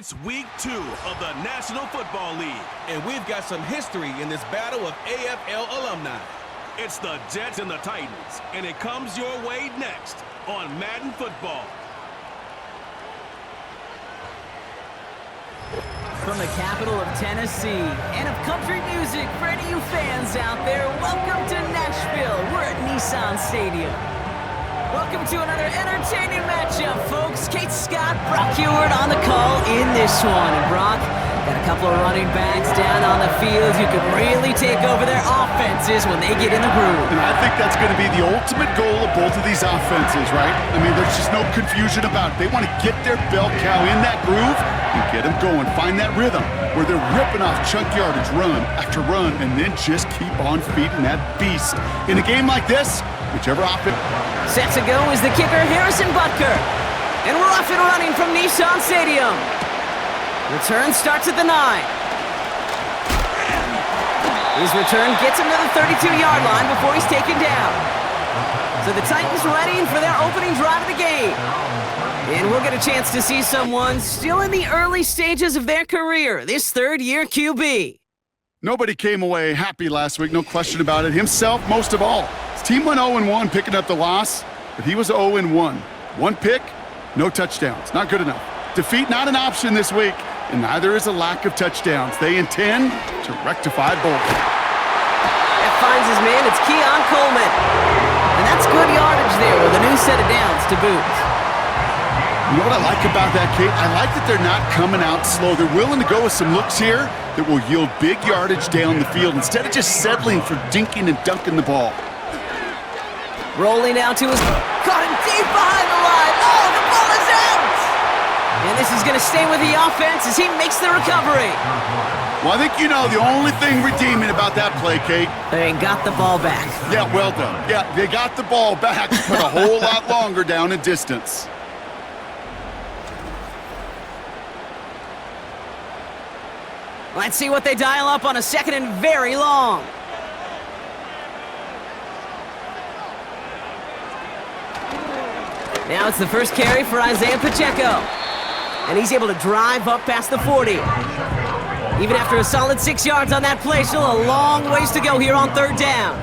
It's week 2 of the National Football League. And we've got some history in this battle of AFL alumni. It's the Jets and the Titans, and it comes your way next on Madden Football. From the capital of Tennessee and of country music for any of you fans out there, welcome to Nashville. We're at Nissan Stadium. Welcome to another entertaining matchup, folks. Kate Scott, Brock Heward on the call in this one. And Brock, got a couple of running backs down on the field who could really take over their offenses when they get in the groove. And I think that's going to be the ultimate goal of both of these offenses, right? I mean, there's just no confusion about it. They want to get their bell cow in that groove and get them going. Find that rhythm where they're ripping off chunk yardage, run after run, and then just keep on feeding that beast. In a game like this, whichever offense... Set to go is the kicker, Harrison Butker. And we're off and running from Nissan Stadium. Return starts at the 9. His return gets him to the 32-yard line before he's taken down. So the Titans ready for their opening drive of the game. And we'll get a chance to see someone still in the early stages of their career, this third-year QB. Nobody came away happy last week, no question about it. Himself, most of all. His team went 0-1, picking up the loss, but he was 0-1. One pick, no touchdowns. Not good enough. Defeat not an option this week, and neither is a lack of touchdowns. They intend to rectify both. That finds his man. It's Keon Coleman. And that's good yardage there with a new set of downs to boot. You know what I like about that, Kate? I like that they're not coming out slow. They're willing to go with some looks here that will yield big yardage down the field instead of just settling for dinking and dunking the ball. Rolling out to his... Caught him deep behind the line. Oh, the ball is out! And this is going to stay with the offense as he makes the recovery. Well, I think you know the only thing redeeming about that play, Kate. They got the ball back. Yeah, well done. Yeah, they got the ball back, but a whole lot longer down in distance. Let's see what they dial up on a second and very long. Now it's the first carry for Isaiah Pacheco. And he's able to drive up past the 40. Even after a solid 6 yards on that play, still a long ways to go here on third down.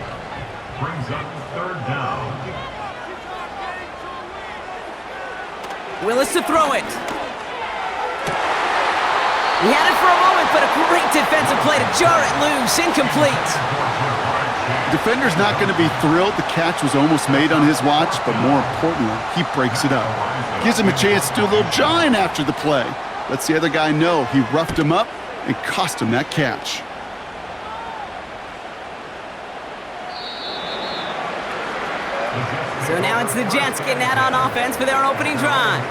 Brings up third down. Willis to throw it. He had it for a moment, but a great defensive play to jar it loose. Incomplete. The defender's not going to be thrilled the catch was almost made on his watch, but more importantly, he breaks it up. Gives him a chance to do a little jawing after the play. Lets the other guy know he roughed him up and cost him that catch. So now it's the Jets getting out on offense for their opening drive.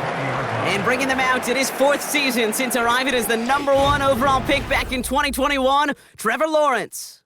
And bringing them out in his 4th season since arriving as the #1 overall pick back in 2021, Trevor Lawrence.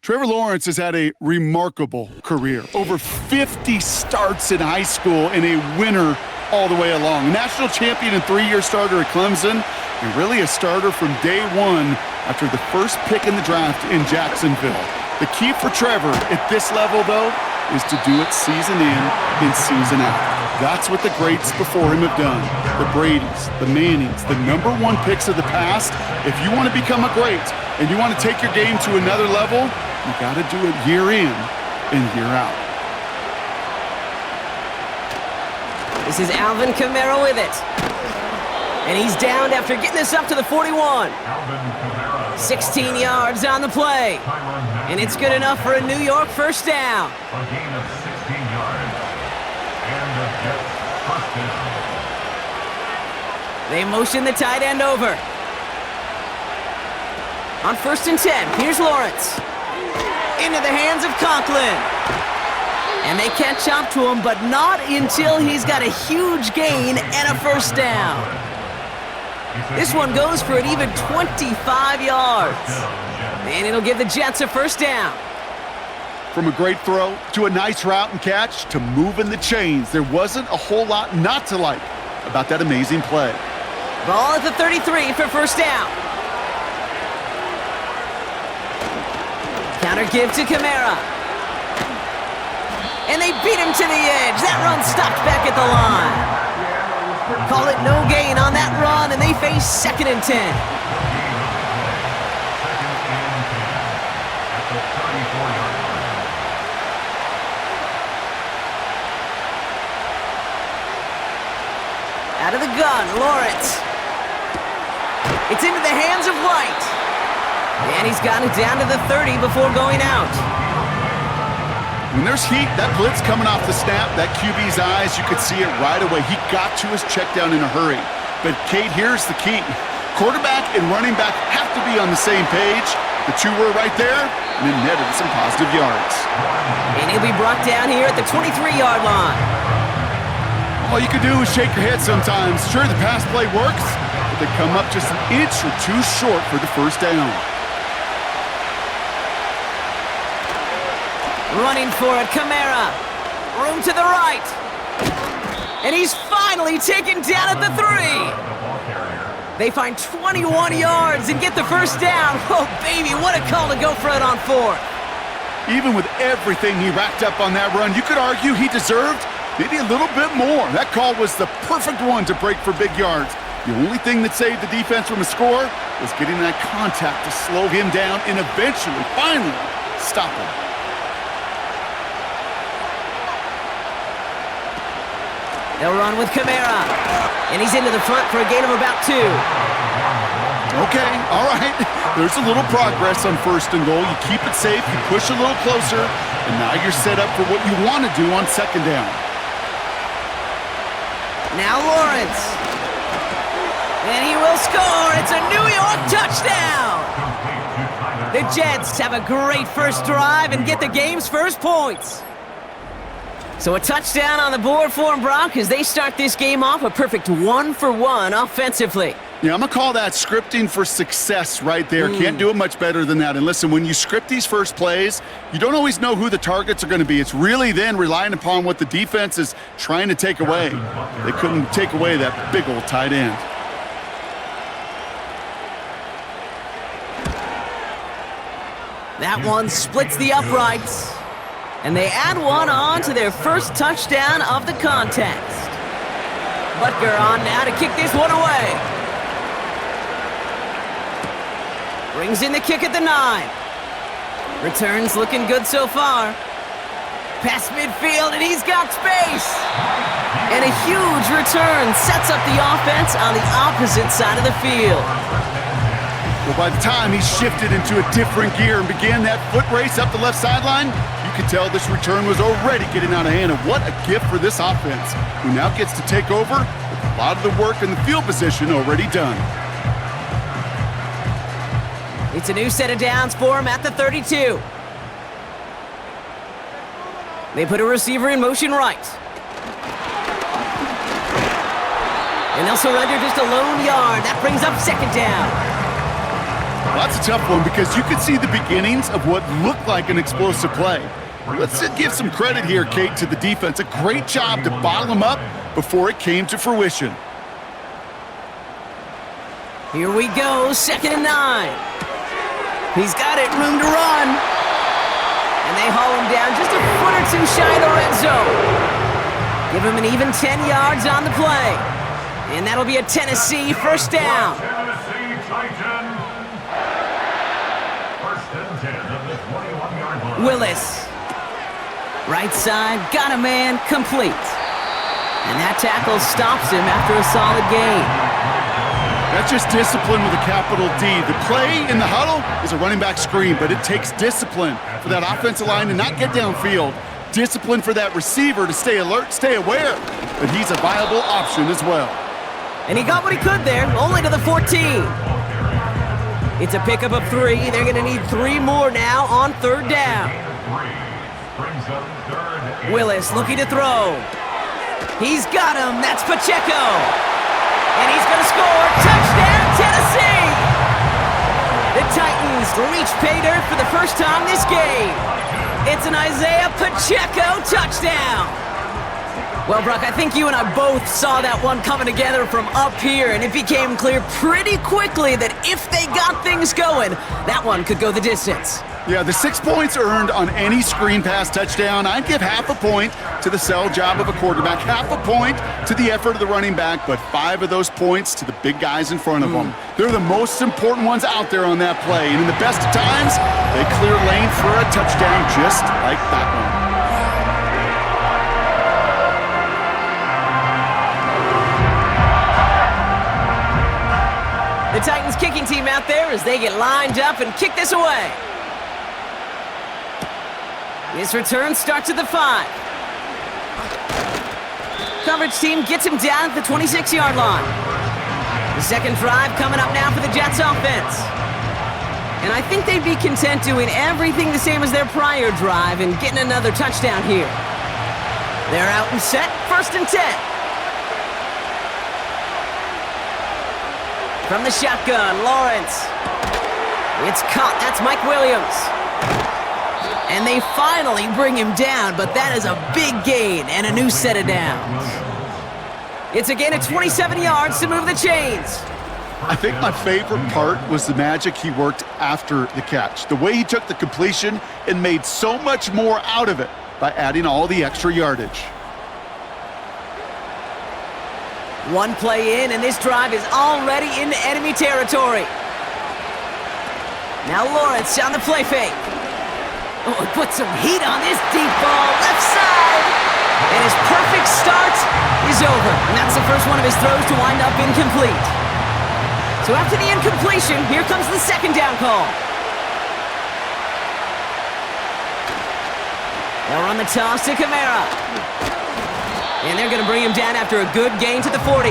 Trevor Lawrence has had a remarkable career. Over 50 starts in high school and a winner all the way along. National champion and 3-year starter at Clemson, and really a starter from day one after the first pick in the draft in Jacksonville. The key for Trevor at this level, though, is to do it season in and season out. That's what the greats before him have done. The Bradys, the Mannings, the #1 picks of the past. If you want to become a great and you want to take your game to another level, you got to do it year in and year out. This is Alvin Kamara with it. And he's downed after getting this up to the 41. 16 yards on the play. And it's good enough for a New York first down. A gain of 16 yards. And the Jets first down. They motion the tight end over. On 1st and 10, here's Lawrence. Into the hands of Conklin. And they catch up to him, but not until he's got a huge gain and a first down. This one goes for an even 25 yards. And it'll give the Jets a first down. From a great throw to a nice route and catch to moving the chains, there wasn't a whole lot not to like about that amazing play. Ball at the 33 for first down. Counter give to Kamara. And they beat him to the edge. That run stopped back at the line. Call it no gain on that run, and they face 2nd and 10. Second and 10 at the 34-yard line. Out of the gun, Lawrence. It's into the hands of White. And he's got it down to the 30 before going out. When there's heat, that blitz coming off the snap, that QB's eyes, you could see it right away. He got to his check down in a hurry. But, Kate, here's the key. Quarterback and running back have to be on the same page. The two were right there, and it netted some positive yards. And he'll be brought down here at the 23-yard line. All you can do is shake your head sometimes. Sure, the pass play works, but they come up just an inch or two short for the first down. Running for it, Kamara. Room to the right. And he's finally taken down at the 3. They find 21 yards and get the first down. Oh, baby, what a call to go for it on 4th. Even with everything he racked up on that run, you could argue he deserved maybe a little bit more. That call was the perfect one to break for big yards. The only thing that saved the defense from a score was getting that contact to slow him down and eventually, finally, stop him. They'll run with Kamara. And he's into the front for a gain of about 2. Okay, all right. There's a little progress on 1st and goal. You keep it safe, you push a little closer, and now you're set up for what you want to do on 2nd down. Now Lawrence. And he will score. It's a New York touchdown. The Jets have a great first drive and get the game's first points. So a touchdown on the board for them, Brock, as they start this game off a perfect 1-for-1 offensively. Yeah, I'm going to call that scripting for success right there. Can't do it much better than that. And listen, when you script these first plays, you don't always know who the targets are going to be. It's really then relying upon what the defense is trying to take away. They couldn't take away that big old tight end. That one splits the uprights. And they add one on to their first touchdown of the contest. Butker on now to kick this one away. Brings in the kick at the 9. Returns looking good so far. Past midfield, and he's got space. And a huge return sets up the offense on the opposite side of the field. Well, by the time he shifted into a different gear and began that foot race up the left sideline, you could tell this return was already getting out of hand. And what a gift for this offense, who now gets to take over with a lot of the work in the field position already done. It's a new set of downs for him at the 32. They put a receiver in motion right. And they'll surrender just a lone yard. That brings up 2nd down. Well, that's a tough one because you could see the beginnings of what looked like an explosive play. Let's give some credit here, Kate, to the defense. A great job to bottle them up before it came to fruition. Here we go, 2nd and 9. He's got it, room to run. And they haul him down just a foot or two shy of the red zone. Give him an even 10 yards on the play. And that'll be a Tennessee first down. Tennessee Titans. First and 10 of the 21-yard line. Willis. Right side, got a man, complete. And that tackle stops him after a solid gain. That's just discipline with a capital D. The play in the huddle is a running back screen, but it takes discipline for that offensive line to not get downfield. Discipline for that receiver to stay alert, stay aware that he's a viable option as well. And he got what he could there, only to the 14. It's a pickup of 3. They're going to need 3 more now on 3rd down. Willis looking to throw. He's got him. That's Pacheco. And he's going to score. Touchdown, Tennessee! The Titans reach pay dirt for the first time this game. It's an Isaiah Pacheco touchdown. Well, Brock, I think you and I both saw that one coming together from up here, and it became clear pretty quickly that if they got things going, that one could go the distance. Yeah, the 6 points earned on any screen pass touchdown. I'd give half a point to the sell job of a quarterback, half a point to the effort of the running back, but 5 of those points to the big guys in front of them. They're the most important ones out there on that play, and in the best of times, they clear lane for a touchdown just like that one. The Titans kicking team out there as they get lined up and kick this away. This return starts at the 5. Coverage team gets him down at the 26-yard line. The second drive coming up now for the Jets offense. And I think they'd be content doing everything the same as their prior drive and getting another touchdown here. They're out and set, 1st and 10. From the shotgun, Lawrence. It's caught. That's Mike Williams. And they finally bring him down, but that is a big gain and a new set of downs. It's again at 27 yards to move the chains. I think my favorite part was the magic he worked after the catch. The way he took the completion and made so much more out of it by adding all the extra yardage. One play in, and this drive is already into enemy territory. Now Lawrence on the play fake. Oh, put some heat on this deep ball, left side. And his perfect start is over. And that's the first one of his throws to wind up incomplete. So after the incompletion, here comes the second down call. They'll run the toss to Kamara. And they're going to bring him down after a good gain to the 40.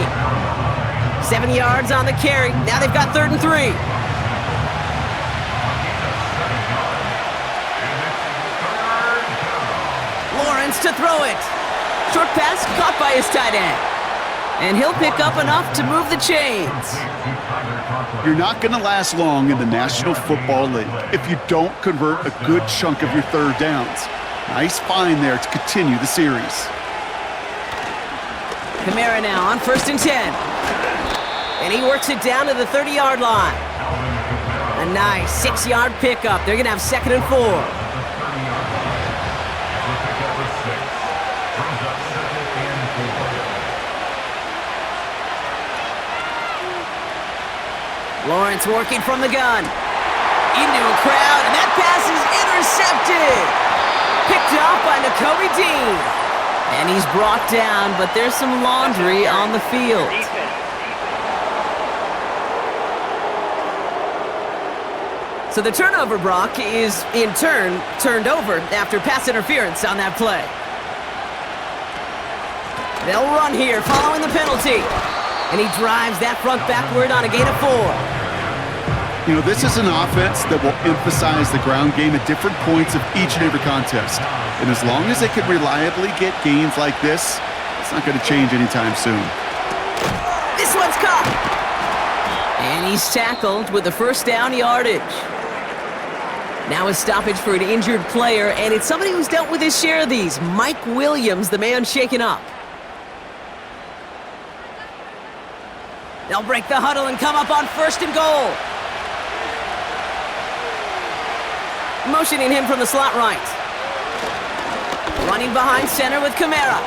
7 yards on the carry. Now they've got 3rd and 3. Lawrence to throw it. Short pass caught by his tight end. And he'll pick up enough to move the chains. You're not going to last long in the National Football League if you don't convert a good chunk of your 3rd downs. Nice find there to continue the series. Kamara now on 1st and 10. And he works it down to the 30-yard line. A nice 6-yard pickup. They're going to have 2nd and 4. Lawrence working from the gun. Into a crowd, and that pass is intercepted. Picked off by Nakobe Dean. And he's brought down, but there's some laundry on the field. So the turnover, Brock, is in turn turned over after pass interference on that play. They'll run here following the penalty. And he drives that front backward on a gain of 4. You know, this is an offense that will emphasize the ground game at different points of each and every contest. And as long as they can reliably get gains like this, it's not going to change anytime soon. This one's caught. And he's tackled with the 1st down yardage. Now a stoppage for an injured player, and it's somebody who's dealt with his share of these. Mike Williams, the man shaken up. They'll break the huddle and come up on 1st and goal. Motioning him from the slot right. Running behind center with Kamara.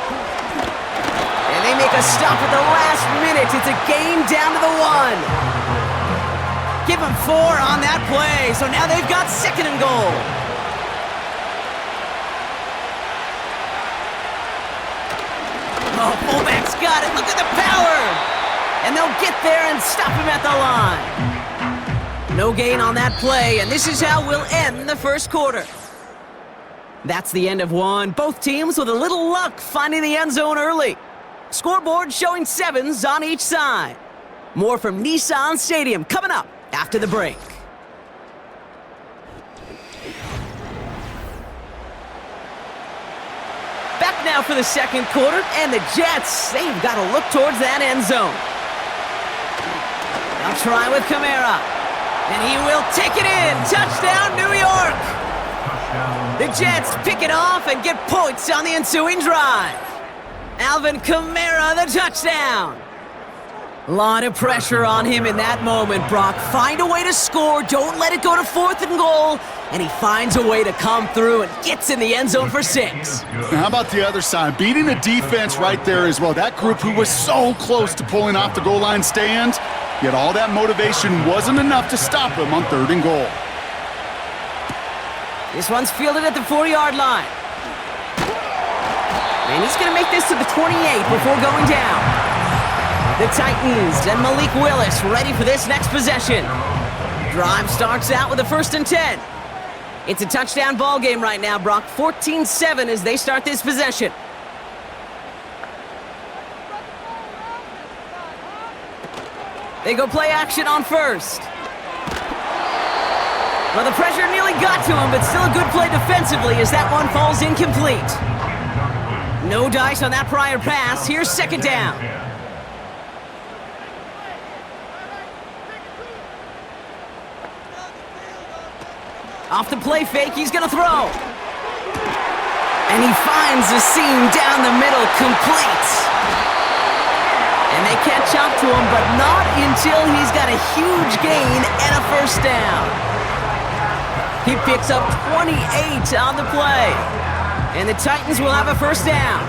And they make a stop at the last minute. It's a gain down to the 1. Give him 4 on that play. So now they've got 2nd and goal. Oh, fullback's got it. Look at the power. And they'll get there and stop him at the line. No gain on that play, and this is how we'll end the 1st quarter. That's the end of one. Both teams with a little luck finding the end zone early. Scoreboard showing 7s on each side. More from Nissan Stadium coming up after the break. Back now for the 2nd quarter, and the Jets, they've got to look towards that end zone. They'll try with Kamara. And he will take it in. Touchdown, New York. The Jets pick it off and get points on the ensuing drive. Alvin Kamara, the touchdown. A lot of pressure on him in that moment, Brock. Find a way to score. Don't let it go to 4th and goal. And he finds a way to come through and gets in the end zone for 6. Now, how about the other side? Beating the defense right there as well. That group who was so close to pulling off the goal line stand, yet all that motivation wasn't enough to stop him on 3rd and goal. This one's fielded at the 4-yard line. And he's going to make this to the 28 before going down. The Titans and Malik Willis ready for this next possession. Drive starts out with a 1st and 10. It's a touchdown ball game right now, Brock. 14-7 as they start this possession. They go play action on 1st. Well, the pressure nearly got to him, but still a good play defensively as that one falls incomplete. No dice on that prior pass. Here's 2nd down. Off the play fake, he's gonna throw. And he finds the seam down the middle, complete. And they catch up to him, but not until he's got a huge gain and a 1st down. He picks up 28 on the play. And the Titans will have a 1st down.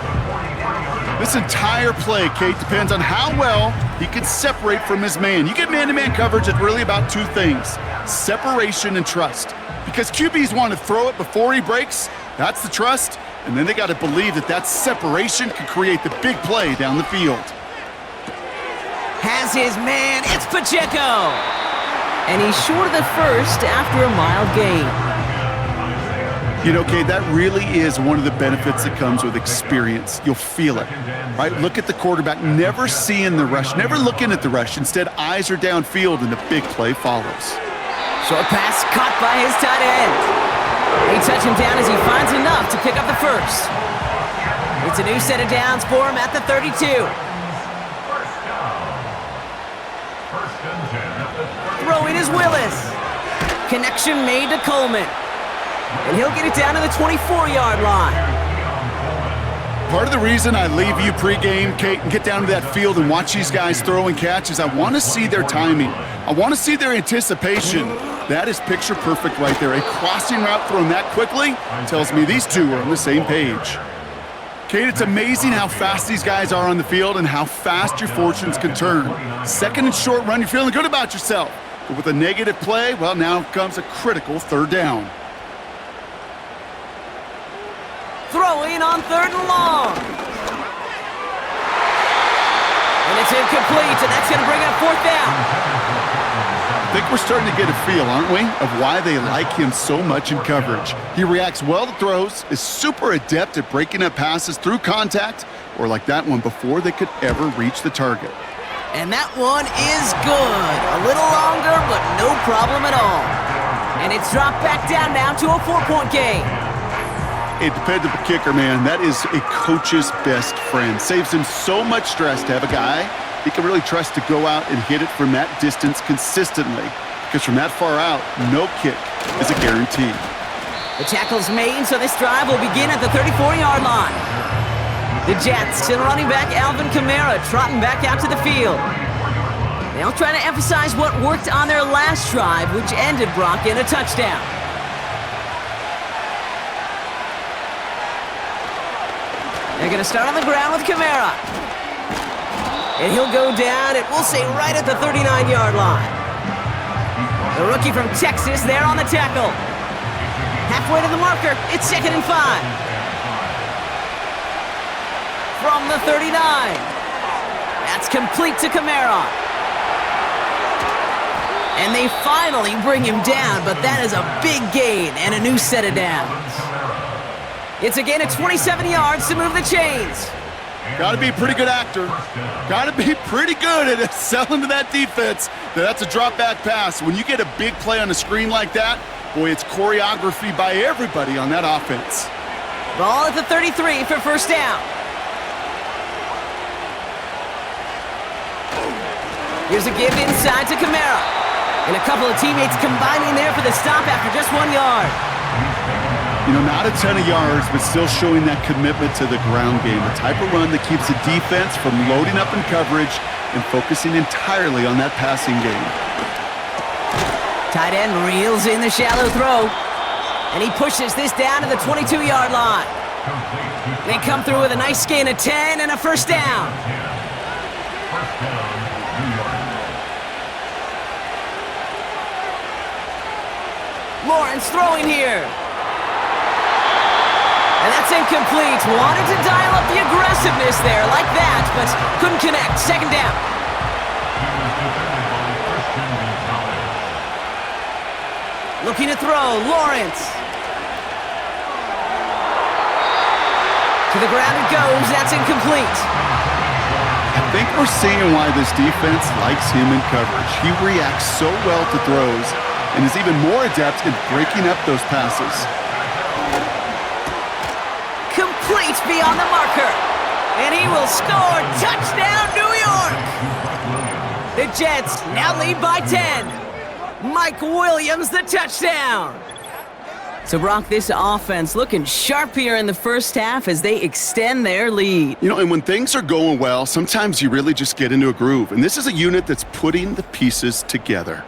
This entire play, Kate, depends on how well he can separate from his man. You get man-to-man coverage, it's really about 2 things: separation and trust. Because QBs want to throw it before he breaks, that's the trust, and then they got to believe that that separation can create the big play down the field. Has his man, it's Pacheco! And he's short of the 1st after a mild gain. You know, Kate, that really is one of the benefits that comes with experience. You'll feel it, right? Look at the quarterback, never seeing the rush, never looking at the rush. Instead, eyes are downfield, and the big play follows. Short pass caught by his tight end. They touch him down as he finds enough to pick up the 1st. It's a new set of downs for him at the 32. Throwing is Willis. Connection made to Coleman. And he'll get it down to the 24-yard line. Part of the reason I leave you pregame, Kate, and get down to that field and watch these guys throw and catch is I want to see their timing. I want to see their anticipation. That is picture perfect right there. A crossing route thrown that quickly tells me these two are on the same page. Kate, it's amazing how fast these guys are on the field and how fast your fortunes can turn. 2nd and short run, you're feeling good about yourself. But with a negative play, well, now comes a critical 3rd down. Throwing on 3rd and long. And it's incomplete, and that's going to bring up 4th down. I think we're starting to get a feel, aren't we, of why they like him so much in coverage. He reacts well to throws, is super adept at breaking up passes through contact, or like that one before they could ever reach the target. And that one is good. A little longer, but no problem at all. And it's dropped back down now to a 4-point game. A dependable kicker, man, that is a coach's best friend. Saves him so much stress to have a guy he can really trust to go out and hit it from that distance consistently. Because from that far out, no kick is a guarantee. The tackle's made, so this drive will begin at the 34-yard line. The Jets and running back Alvin Kamara trotting back out to the field. They'll try to emphasize what worked on their last drive, which ended Brock in a touchdown. They're going to start on the ground with Kamara. And he'll go down, and we'll say right at the 39-yard line. The rookie from Texas there on the tackle. Halfway to the marker, it's 2nd and 5. From the 39. That's complete to Kamara. And they finally bring him down, but that is a big gain and a new set of downs. It's a gain of 27 yards to move the chains. Got to be a pretty good actor. Got to be pretty good at selling to that defense. That's a drop-back pass. When you get a big play on the screen like that, boy, it's choreography by everybody on that offense. Ball at the 33 for 1st down. Here's a give inside to Kamara. And a couple of teammates combining there for the stop after just 1 yard. You know, not a ton of yards, but still showing that commitment to the ground game. The type of run that keeps the defense from loading up in coverage and focusing entirely on that passing game. Tight end reels in the shallow throw. And he pushes this down to the 22-yard line. They come through with a nice gain of 10 and a first down. First down, New York. Lawrence throwing here. And that's incomplete. Wanted to dial up the aggressiveness there like that, but couldn't connect. Second down. Looking to throw, Lawrence. To the ground it goes. That's incomplete. I think we're seeing why this defense likes him in coverage. He reacts so well to throws and is even more adept in breaking up those passes. Complete beyond the marker. And he will score. Touchdown, New York! The Jets now lead by 10. Mike Williams, the touchdown. So, Brock, this offense looking sharp here in the first half as they extend their lead. You know, and when things are going well, sometimes you really just get into a groove. And this is a unit that's putting the pieces together.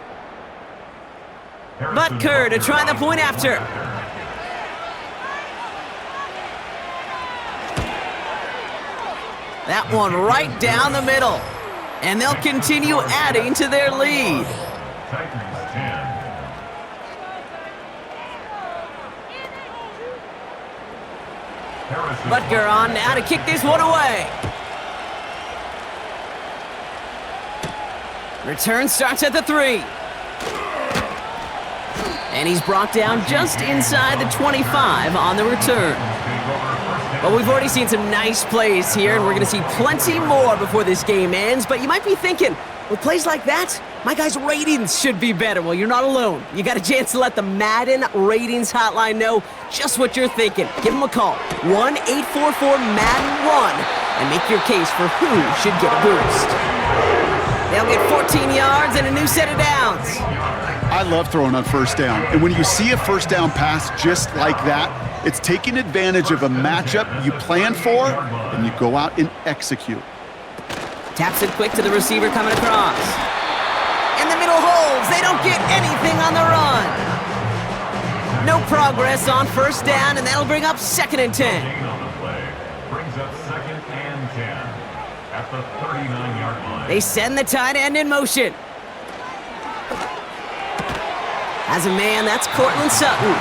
Butker to try the point after. That one right down the middle. And they'll continue adding to their lead. Titans 10. Butker on now to kick this one away. Return starts at the 3. And he's brought down just inside the 25 on the return. Well, we've already seen some nice plays here, and we're going to see plenty more before this game ends. But you might be thinking, with plays like that, my guys' ratings should be better. Well, you're not alone. You got a chance to let the Madden Ratings Hotline know just what you're thinking. Give them a call, 1-844-MADDEN-1, and make your case for who should get a boost. They'll get 14 yards and a new set of downs. I love throwing on first down. And when you see a first down pass just like that, it's taking advantage of a matchup you plan for, and you go out and execute. Taps it quick to the receiver coming across. In the middle holds. They don't get anything on the run. No progress on first down, and that'll bring up 2nd and 10. Brings up 2nd and 10 at the 39-yard line. They send the tight end in motion. As a man, that's Cortland Sutton.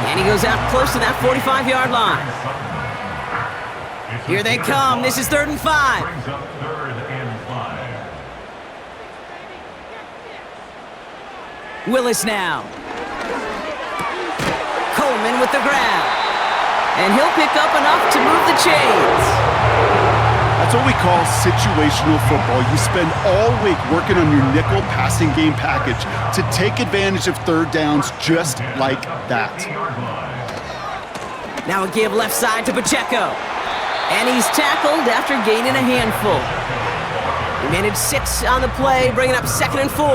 And he goes out close to that 45-yard line. Here they come. This is 3rd and 5. Brings up 3rd and 5. Willis now. Coleman with the grab. And he'll pick up enough to move the chains. That's what we call situational football. You spend all week working on your nickel passing game package to take advantage of third downs just like that. Now a give left side to Pacheco. And he's tackled after gaining a handful. He managed 6 on the play, bringing up 2nd and 4. A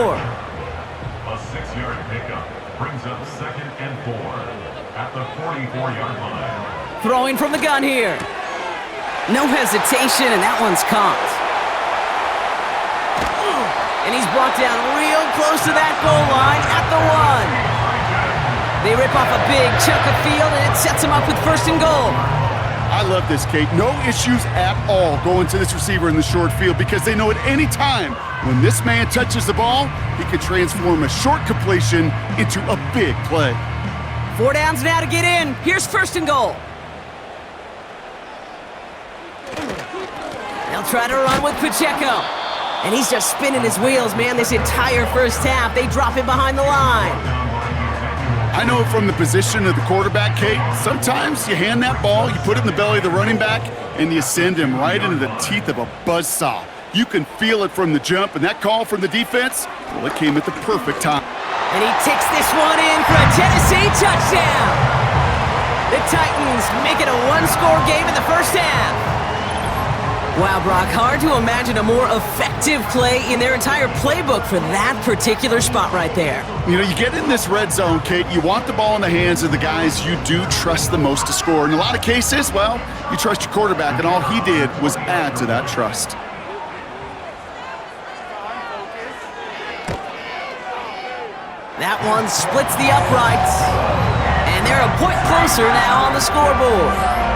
6-yard pickup brings up 2nd and 4 at the 44-yard line. Throwing from the gun here. No hesitation, and that one's caught. And he's brought down real close to that goal line at the 1. They rip off a big chunk of field, and it sets him up with 1st and goal. I love this, Kate. No issues at all going to this receiver in the short field because they know at any time when this man touches the ball, he can transform a short completion into a big play. 4 downs now to get in. Here's 1st and goal. They'll try to run with Pacheco. And he's just spinning his wheels, man, this entire first half. They drop him behind the line. I know from the position of the quarterback, Kate, sometimes you hand that ball, you put it in the belly of the running back, and you send him right into the teeth of a buzzsaw. You can feel it from the jump, and that call from the defense, well, it came at the perfect time. And he takes this one in for a Tennessee touchdown. The Titans make it a 1-score game in the first half. Wow, Brock, hard to imagine a more effective play in their entire playbook for that particular spot right there. You know, you get in this red zone, Kate, you want the ball in the hands of the guys you do trust the most to score. In a lot of cases, well, you trust your quarterback, and all he did was add to that trust. That one splits the uprights, and they're a point closer now on the scoreboard.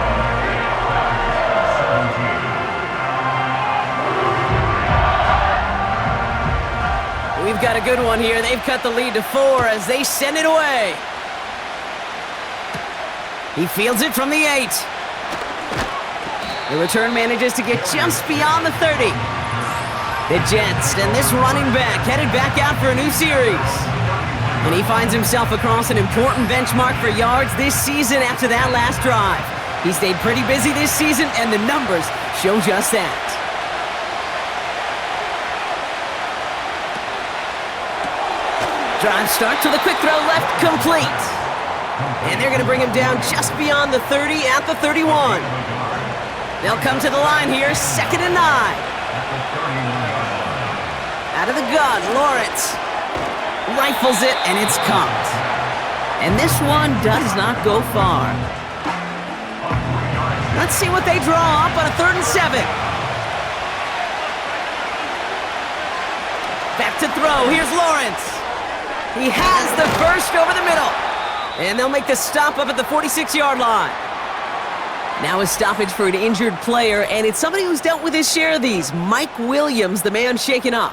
We've got a good one here. They've cut the lead to 4 as they send it away. He fields it from the 8. The return manages to get just beyond the 30. The Jets and this running back headed back out for a new series. And he finds himself across an important benchmark for yards this season after that last drive. He stayed pretty busy this season, and the numbers show just that. Drive start to the quick throw left, complete. And they're going to bring him down just beyond the 30 at the 31. They'll come to the line here, 2nd and 9. Out of the gun, Lawrence rifles it, and it's caught. And this one does not go far. Let's see what they draw up on a 3rd and 7. Back to throw, here's Lawrence. He has the first over the middle. And they'll make the stop up at the 46-yard line. Now a stoppage for an injured player, and it's somebody who's dealt with his share of these. Mike Williams, the man shaken up.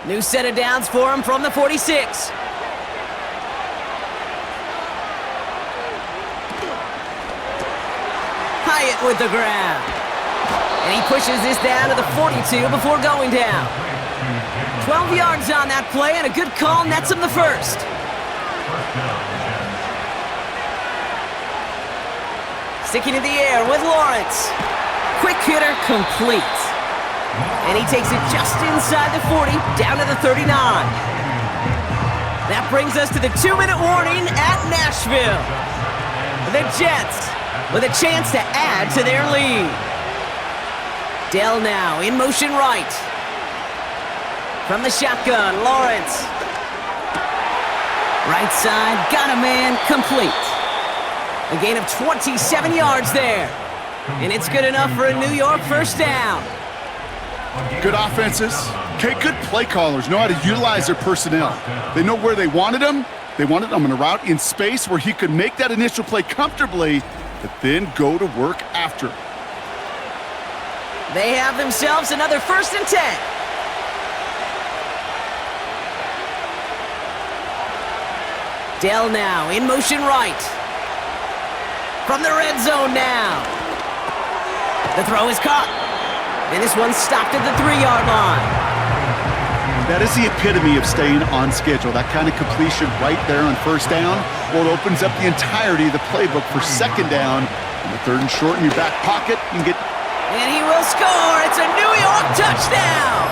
New set of downs for him from the 46. Hyatt with the grab. And he pushes this down to the 42 before going down. 12 yards on that play, and a good call nets him the first. Sticking in the air with Lawrence. Quick hitter, complete. And he takes it just inside the 40, down to the 39. That brings us to the 2-minute warning at Nashville. The Jets with a chance to add to their lead. Dell now in motion right. From the shotgun, Lawrence. Right side, got a man, complete. A gain of 27 yards there. And it's good enough for a New York first down. Good offenses. Okay, good play callers know how to utilize their personnel. They know where they wanted them. They wanted them in a route in space where he could make that initial play comfortably, but then go to work after. They have themselves another 1st and 10. Dell now in motion right. From the red zone now. The throw is caught. And this one's stopped at the 3-yard line. That is the epitome of staying on schedule. That kind of completion right there on 1st down. Well, it opens up the entirety of the playbook for 2nd down. And the 3rd and short in your back pocket, you can get... And he will score! It's a New York touchdown!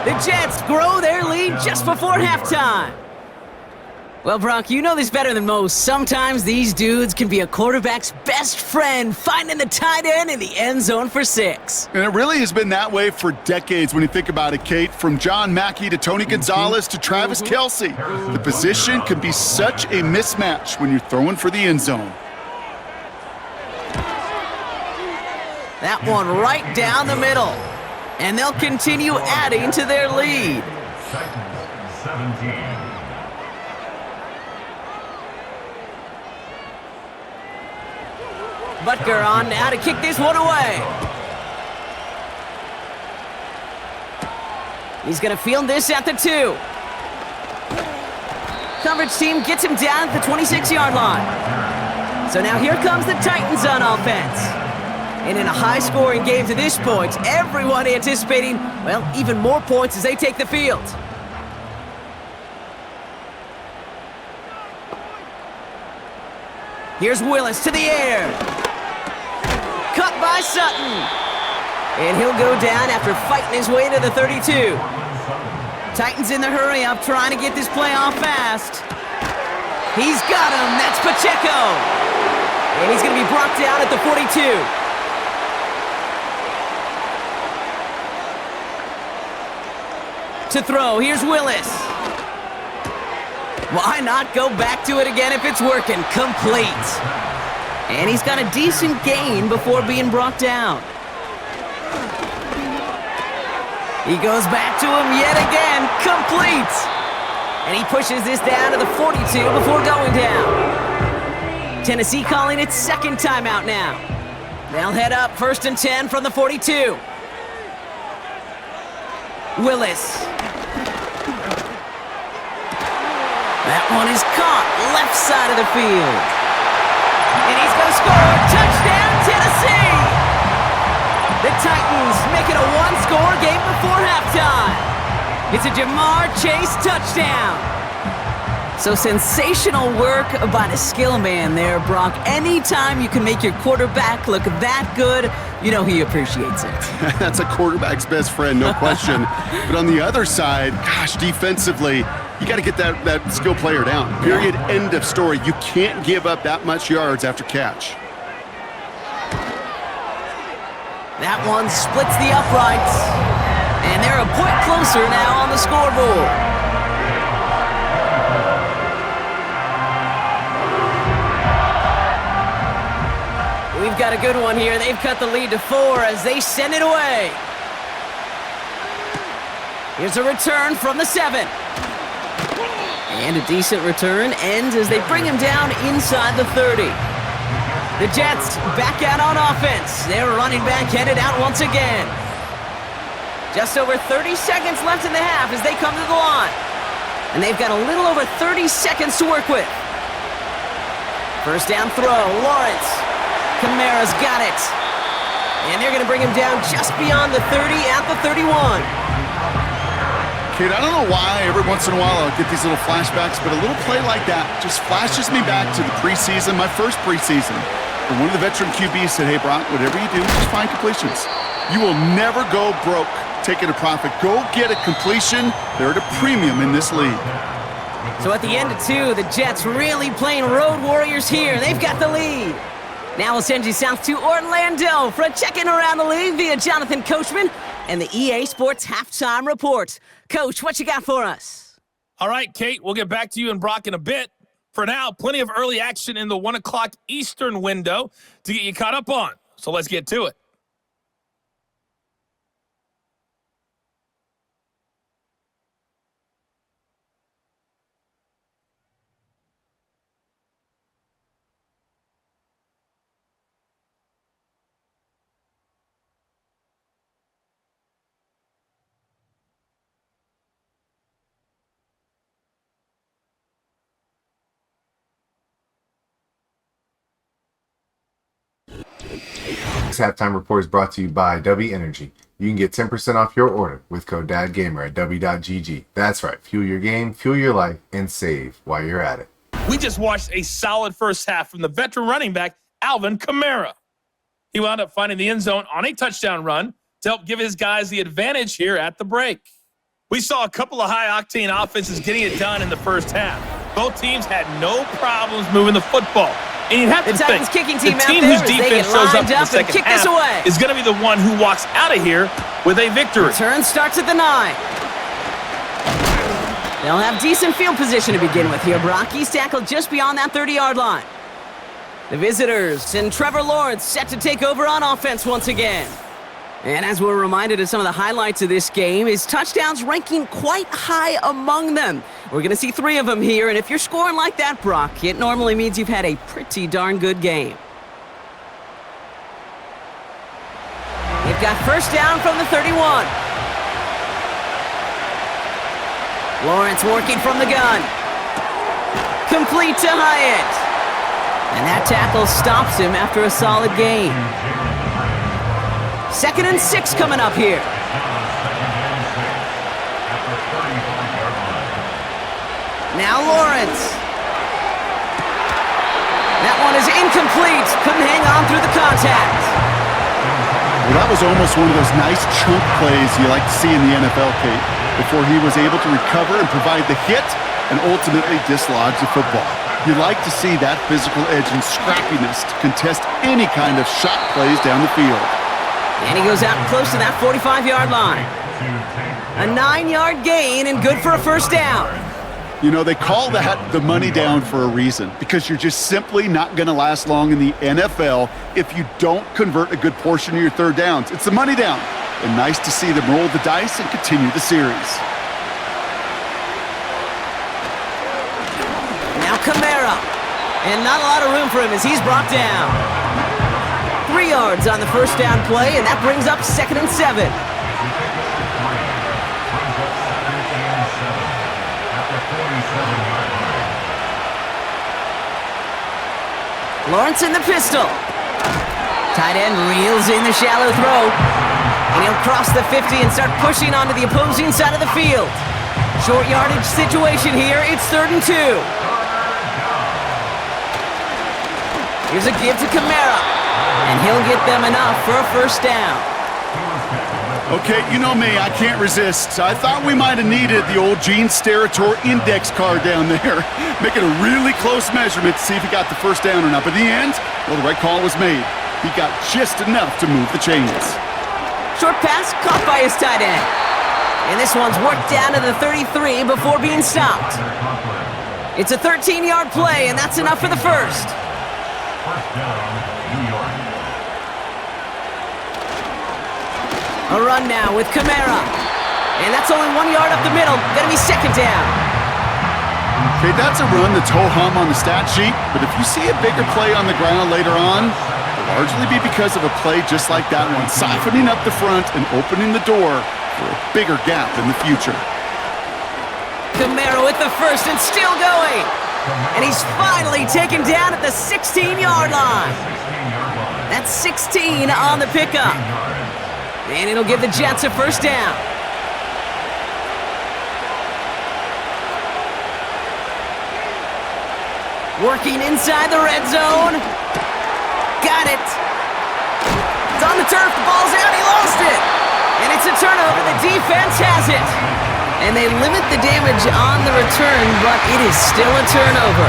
The Jets grow their lead just before halftime. Well, Brock, you know this better than most. Sometimes these dudes can be a quarterback's best friend, finding the tight end in the end zone for 6. And it really has been that way for decades when you think about it, Kate. From John Mackey to Tony Gonzalez to Travis Kelce. The position can be such a mismatch when you're throwing for the end zone. That one right down the middle. And they'll continue adding to their lead. 17. Butker on now to kick this one away. He's going to field this at the 2. Coverage team gets him down at the 26-yard line. So now here comes the Titans on offense. And in a high-scoring game to this point, everyone anticipating, well, even more points as they take the field. Here's Willis to the air. Cut by Sutton. And he'll go down after fighting his way to the 32. Titans in the hurry-up, trying to get this play off fast. He's got him. That's Pacheco. And he's going to be brought down at the 42. To throw, here's Willis. Why not go back to it again if it's working? Complete. And he's got a decent gain before being brought down. He goes back to him yet again. Complete. And he pushes this down to the 42 before going down. Tennessee calling its second timeout now. They'll head up 1st and 10 from the 42. Willis. That one is caught left side of the field. And he's going to score. Touchdown, Tennessee! The Titans make it a one-score game before halftime. It's a Jamar Chase touchdown. So sensational work by the skill man there, Brock. Anytime you can make your quarterback look that good, you know he appreciates it. That's a quarterback's best friend, no question. But on the other side, gosh, defensively, you got to get that skill player down. Period. End of story. You can't give up that much yards after catch. That one splits the uprights. And they're a point closer now on the scoreboard. We've got a good one here. They've cut the lead to 4 as they send it away. Here's a return from the 7. And a decent return ends as they bring him down inside the 30. The Jets back out on offense. Their running back headed out once again. Just over 30 seconds left in the half as they come to the line. And they've got a little over 30 seconds to work with. First down throw, Lawrence. Kamara's got it. And they're going to bring him down just beyond the 30 at the 31. Kate, I don't know why every once in a while I'll get these little flashbacks, but a little play like that just flashes me back to the preseason, my first preseason. And one of the veteran QBs said, hey, Brock, whatever you do, just find completions. You will never go broke taking a profit. Go get a completion. They're at a premium in this league. So at the end of 2, the Jets really playing road warriors here. They've got the lead. Now we'll send you south to Orlando for a check-in around the league via Jonathan Coachman and the EA Sports Halftime Report. Coach, what you got for us? All right, Kate, we'll get back to you and Brock in a bit. For now, plenty of early action in the 1 o'clock Eastern window to get you caught up on. So let's get to it. This halftime report is brought to you by W Energy. You can get 10% off your order with code DADGAMER at W.GG. That's right, fuel your game, fuel your life, and save while you're at it. We just watched a solid first half from the veteran running back, Alvin Kamara. He wound up finding the end zone on a touchdown run to help give his guys the advantage here at the break. We saw a couple of high-octane offenses getting it done in the first half. Both teams had no problems moving the football. And you'd have to think, the team whose defense shows up in the second half is going to be the one who walks out of here with a victory. Turn starts at the 9. They'll have decent field position to begin with here. Brock, he's tackled just beyond that 30-yard line. The visitors and Trevor Lawrence set to take over on offense once again. And as we're reminded of some of the highlights of this game, his touchdowns ranking quite high among them. We're going to see 3 of them here, and if you're scoring like that, Brock, it normally means you've had a pretty darn good game. They've got first down from the 31. Lawrence working from the gun. Complete to Hyatt. And that tackle stops him after a solid gain. 2nd and 6 coming up here. Now Lawrence. That one is incomplete. Couldn't hang on through the contact. Well, that was almost one of those nice chunk plays you like to see in the NFL, Kate, before he was able to recover and provide the hit and ultimately dislodge the football. You like to see that physical edge and scrappiness to contest any kind of shot plays down the field. And he goes out close to that 45-yard line. A 9-yard gain and good for a first down. You know, they call that the money down for a reason, because you're just simply not going to last long in the NFL if you don't convert a good portion of your third downs. It's the money down. And nice to see them roll the dice and continue the series. Now Kamara. And not a lot of room for him as he's brought down. 3 yards on the first down play, and that brings up 2nd and 7. Lawrence in the pistol. Tight end reels in the shallow throw. And he'll cross the 50 and start pushing onto the opposing side of the field. Short yardage situation here. It's 3rd and 2. Here's a give to Kamara. And he'll get them enough for a first down. Okay, you know me, I can't resist. I thought we might have needed the old Gene Steratore index card down there. Making a really close measurement to see if he got the first down or not. But in the end, well, the right call was made. He got just enough to move the chains. Short pass caught by his tight end. And this one's worked down to the 33 before being stopped. It's a 13-yard play, and that's enough for the first. First down, New York. A run now with Kamara. And that's only 1 yard up the middle. Gonna be 2nd down. Okay, that's a run that's ho-hum on the stat sheet, but if you see a bigger play on the ground later on, it'll largely be because of a play just like that one, softening up the front and opening the door for a bigger gap in the future. Kamara with the first and still going. And he's finally taken down at the 16-yard line. That's 16 on the pickup. And it'll give the Jets a first down. Working inside the red zone. Got it. It's on the turf. The ball's out. He lost it. And it's a turnover. The defense has it. And they limit the damage on the return, but it is still a turnover.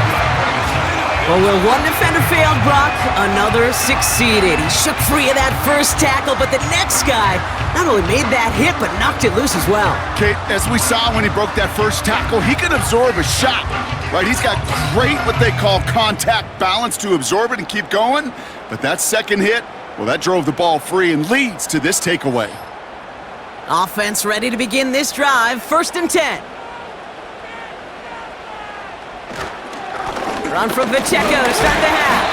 Well, where one defender failed, Brock, another succeeded. He shook free of that first tackle, but the next guy not only made that hit, but knocked it loose as well. Okay, as we saw when he broke that first tackle, he can absorb a shot, right? He's got great, what they call contact balance to absorb it and keep going, but that second hit, well, that drove the ball free and leads to this takeaway. Offense ready to begin this drive, 1st and 10. Run from Pacheco to start the half.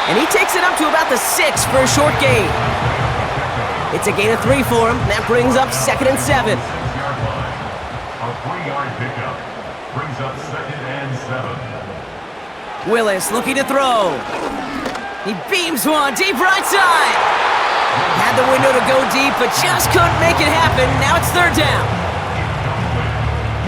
And he takes it up to about the 6 for a short gain. It's a gain of 3 for him. That brings up 2nd and 7. A 3-yard pickup brings up 2nd and 7. Willis looking to throw. He beams one deep right side. Had the window to go deep, but just couldn't make it happen. Now it's 3rd down.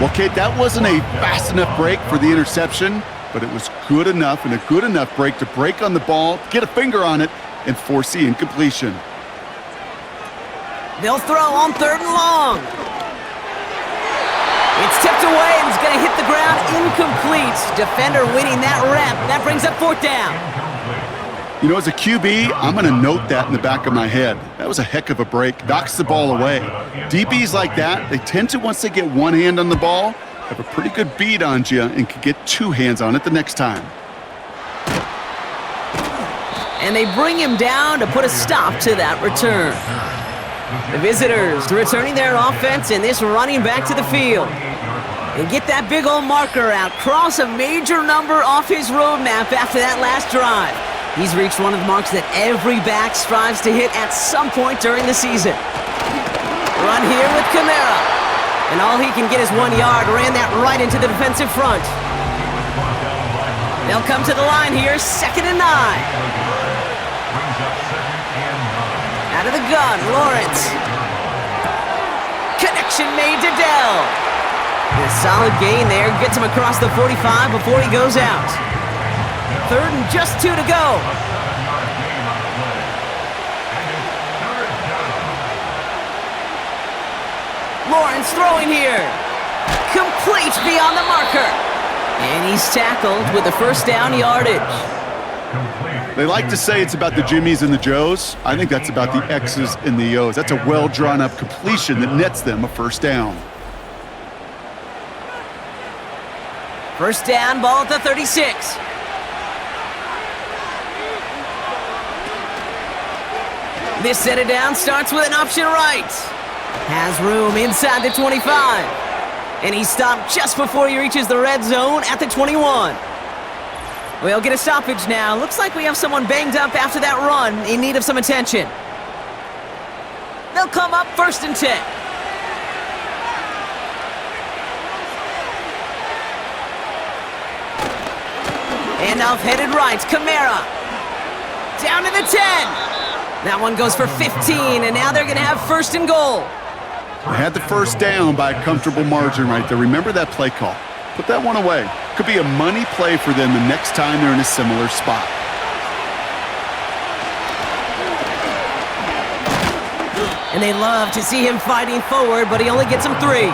Well, Kate, that wasn't a fast enough break for the interception, but it was good enough and a good enough break to break on the ball, get a finger on it, and force the incompletion. They'll throw on 3rd and long. It's tipped away and it's going to hit the ground incomplete. Defender winning that rep. That brings up 4th down. You know, as a QB, I'm going to note that in the back of my head. That was a heck of a break. Knocks the ball away. DBs like that, they tend to, once they get one hand on the ball, have a pretty good beat on you and can get 2 hands on it the next time. And they bring him down to put a stop to that return. The visitors returning their offense and this running back to the field. And get that big old marker out. Cross a major number off his roadmap after that last drive. He's reached one of the marks that every back strives to hit at some point during the season. Run here with Kamara. And all he can get is 1 yard. Ran that right into the defensive front. They'll come to the line here, 2nd and 9. Out of the gun, Lawrence. Connection made to Dell. A solid gain there. Gets him across the 45 before he goes out. 3rd and just 2 to go. Lawrence throwing here. Complete beyond the marker. And he's tackled with the first down yardage. They like to say it's about the Jimmies and the Joes. I think that's about the X's and the O's. That's a well-drawn-up completion that nets them a first down. First down, ball at the 36. This set it down starts with an option right. Has room inside the 25. And he's stopped just before he reaches the red zone at the 21. We'll get a stoppage now. Looks like we have someone banged up after that run in need of some attention. They'll come up 1st and 10. Handoff headed right, Kamara. Down to the 10. That one goes for 15, and now they're going to have 1st and goal. They had the first down by a comfortable margin right there. Remember that play call. Put that one away. Could be a money play for them the next time they're in a similar spot. And they love to see him fighting forward, but he only gets them 3.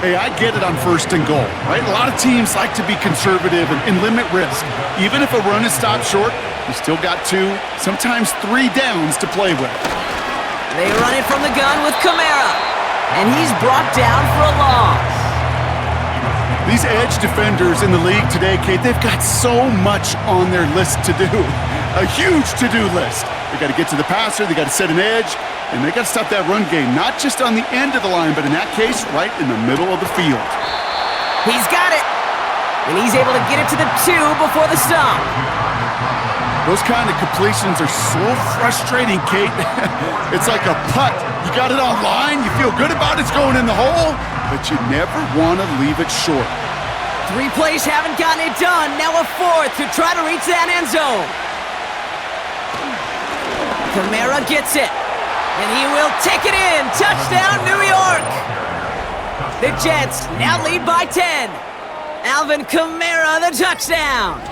Hey, I get it on 1st and goal, right? A lot of teams like to be conservative and limit risk. Even if a run is stopped short, you still got 2, sometimes 3 downs to play with. They run it from the gun with Kamara, and he's brought down for a loss. These edge defenders in the league today, Kate, they've got so much on their list to do. A huge to-do list. They got to get to the passer, they got to set an edge, and they got to stop that run game, not just on the end of the line, but in that case, right in the middle of the field. He's got it, and he's able to get it to the 2 before the stop. Those kind of completions are so frustrating, Kate. It's like a putt. You got it on line, you feel good about it's going in the hole, but you never want to leave it short. 3 plays haven't gotten it done. Now a 4th to try to reach that end zone. Kamara gets it, and he will take it in. Touchdown, New York. The Jets now lead by 10. Alvin Kamara, the touchdown.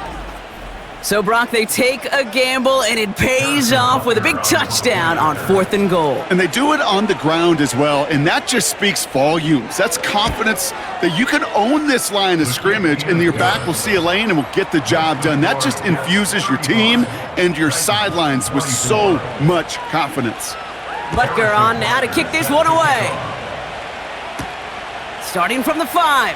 So, Brock, they take a gamble, and it pays off with a big touchdown on 4th and goal. And they do it on the ground as well, and that just speaks volumes. That's confidence that you can own this line of scrimmage, and your back will see a lane and will get the job done. That just infuses your team and your sidelines with so much confidence. Butker on now to kick this one away. Starting from the 5.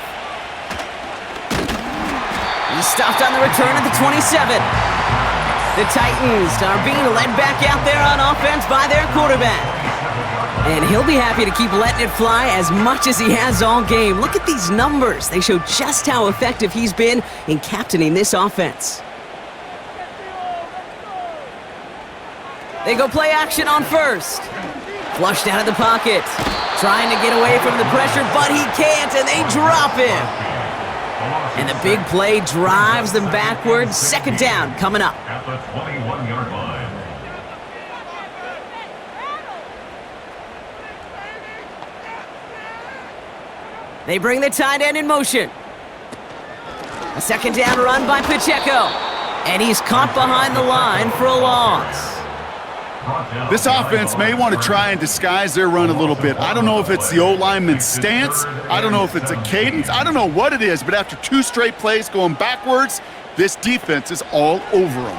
He's stopped on the return at the 27. The Titans are being led back out there on offense by their quarterback. And he'll be happy to keep letting it fly as much as he has all game. Look at these numbers. They show just how effective he's been in captaining this offense. They go play action on 1st. Flushed out of the pocket. Trying to get away from the pressure, but he can't, and they drop him. And the big play drives them backwards. 2nd down coming up. At the 21-yard line. They bring the tight end in motion. A 2nd down run by Pacheco. And he's caught behind the line for a loss. This offense may want to try and disguise their run a little bit. I don't know if it's the O-lineman's stance. I don't know if it's a cadence. I don't know what it is, but after 2 straight plays going backwards, this defense is all over them.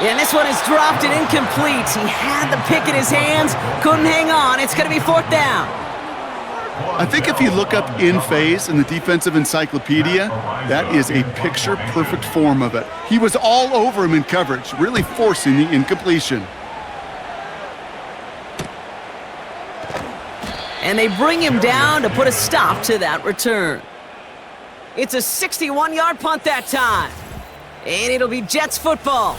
Yeah, and this one is dropped and incomplete. He had the pick in his hands, couldn't hang on. It's going to be 4th down. I think if you look up in phase in the defensive encyclopedia, that is a picture-perfect form of it. He was all over him in coverage, really forcing the incompletion. And they bring him down to put a stop to that return. It's a 61-yard punt that time. And it'll be Jets football.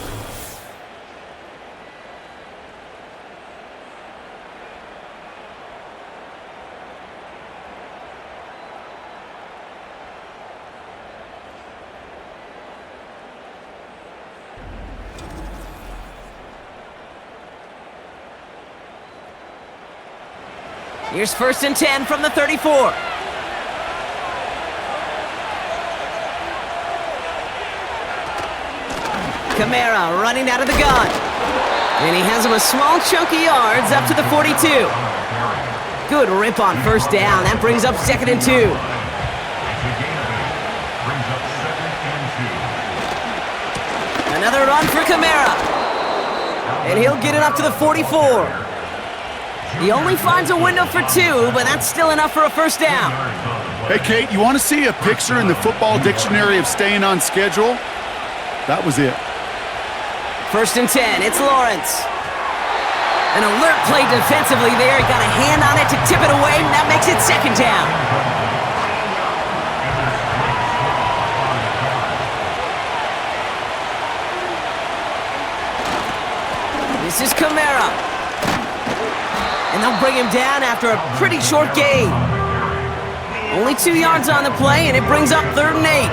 Here's 1st and 10 from the 34. Kamara running out of the gun. And he has him a small chunk of yards up to the 42. Good rip on 1st down. That brings up 2nd and 2. Another run for Kamara. And he'll get it up to the 44. He only finds a window for 2, but that's still enough for a first down. Hey, Kate, you want to see a picture in the football dictionary of staying on schedule? That was it. 1st and 10, it's Lawrence. An alert play defensively there. He got a hand on it to tip it away, and that makes it 2nd down. This is Kamara. And they'll bring him down after a pretty short gain. Only 2 yards on the play, and it brings up 3rd and 8.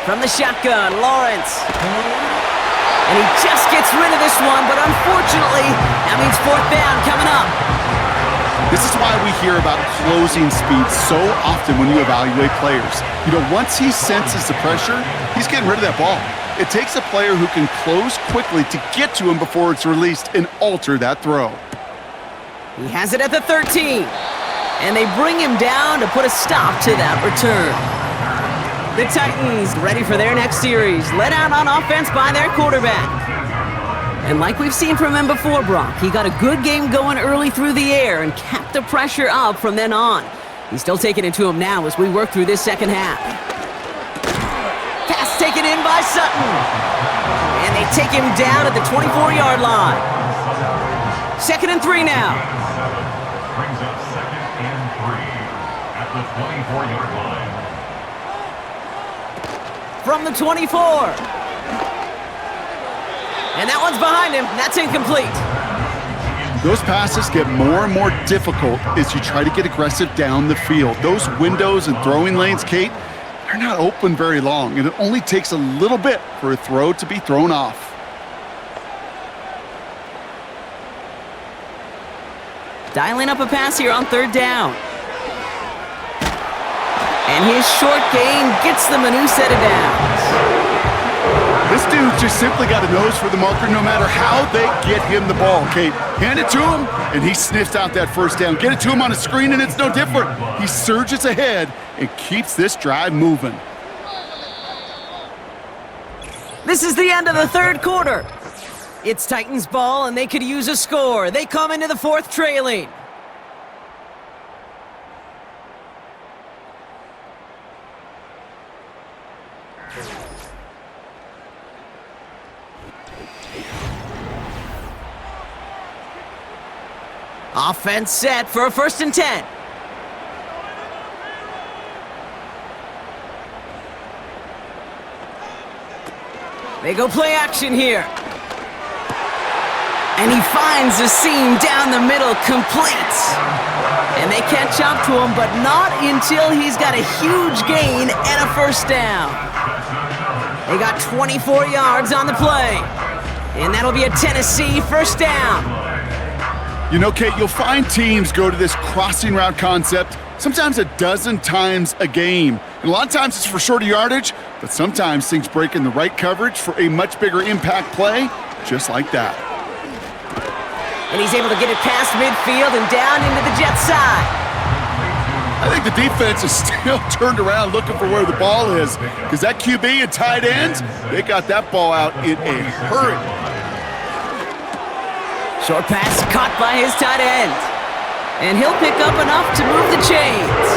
From the shotgun, Lawrence. And he just gets rid of this one, but unfortunately, that means 4th down coming up. This is why we hear about closing speed so often when you evaluate players. You know, once he senses the pressure, he's getting rid of that ball. It takes a player who can close quickly to get to him before it's released and alter that throw. He has it at the 13. And they bring him down to put a stop to that return. The Titans ready for their next series, led out on offense by their quarterback. And like we've seen from him before, Brock, he got a good game going early through the air and kept the pressure up from then on. He's still taking it to him now as we work through this 2nd half. Pass taken in by Sutton. And they take him down at the 24-yard line. 2nd and 3 now. Brings up 2nd and 3 at the 24-yard line. From the 24. And that one's behind him. That's incomplete. Those passes get more and more difficult as you try to get aggressive down the field. Those windows and throwing lanes, Kate, they're not open very long, and it only takes a little bit for a throw to be thrown off. Dialing up a pass here on 3rd down. And his short gain gets them a new set of downs. This dude just simply got a nose for the marker no matter how they get him the ball, Kate. Hand it to him, and he sniffs out that 1st down. Get it to him on a screen, and it's no different. He surges ahead and keeps this drive moving. This is the end of the 3rd quarter. It's Titans ball, and they could use a score. They come into the 4th trailing. Offense set for a 1st and 10. They go play action here. And he finds a seam down the middle, complete. And they catch up to him, but not until he's got a huge gain and a 1st down. They got 24 yards on the play. And that'll be a Tennessee 1st down. You know, Kate, you'll find teams go to this crossing route concept sometimes a dozen times a game. And a lot of times it's for shorter yardage, but sometimes things break in the right coverage for a much bigger impact play, just like that. And he's able to get it past midfield and down into the Jets side. I think the defense is still turned around looking for where the ball is, because that QB and tight ends, they got that ball out in a hurry. Short pass caught by his tight end. And he'll pick up enough to move the chains.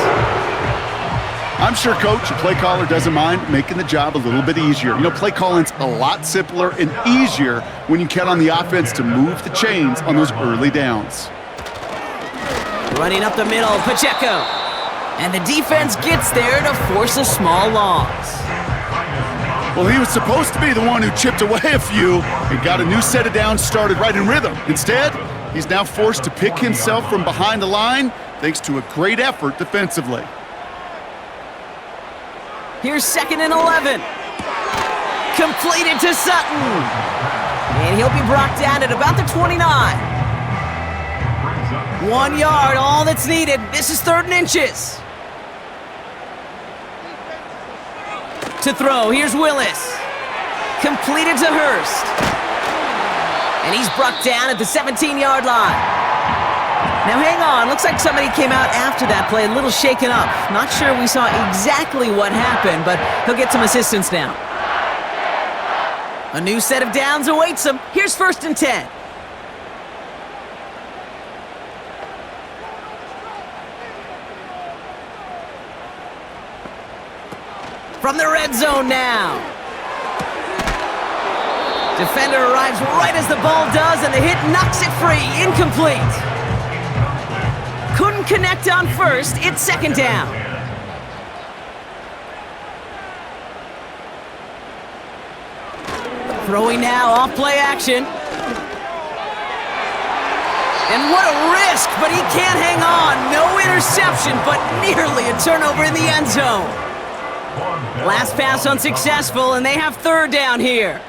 I'm sure coach or play caller doesn't mind making the job a little bit easier. You know, play calling's a lot simpler and easier when you count on the offense to move the chains on those early downs. Running up the middle, Pacheco. And the defense gets there to force a small loss. Well, he was supposed to be the one who chipped away a few and got a new set of downs started right in rhythm. Instead, he's now forced to pick himself from behind the line thanks to a great effort defensively. Here's 2nd and 11. Completed to Sutton. And he'll be brought down at about the 29. 1 yard, all that's needed. This is 3rd and inches. To throw, here's Willis. Completed to Hurst. And he's brought down at the 17-yard line. Now hang on, looks like somebody came out after that play, a little shaken up. Not sure we saw exactly what happened, but he'll get some assistance now. A new set of downs awaits him. Here's 1st and 10. From the red zone now. Defender arrives right as the ball does, and the hit knocks it free. Incomplete. Couldn't connect on 1st. It's 2nd down. Throwing now, off play action. And what a risk, but he can't hang on. No interception, but nearly a turnover in the end zone. Last pass unsuccessful, and they have 3rd down here.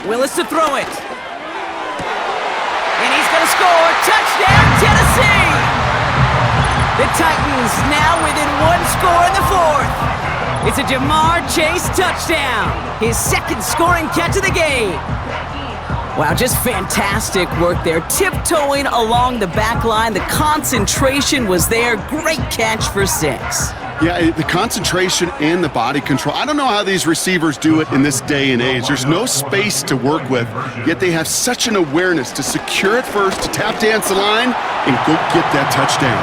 Willis to throw it. And he's going to score. Touchdown, Tennessee! The Titans now within 1 score in the 4th. It's a Jamar Chase touchdown. His 2nd scoring catch of the game. Wow, just fantastic work there. Tiptoeing along the back line. The concentration was there. Great catch for 6. Yeah, the concentration and the body control. I don't know how these receivers do it in this day and age. There's no space to work with, yet they have such an awareness to secure it first, to tap dance the line, and go get that touchdown.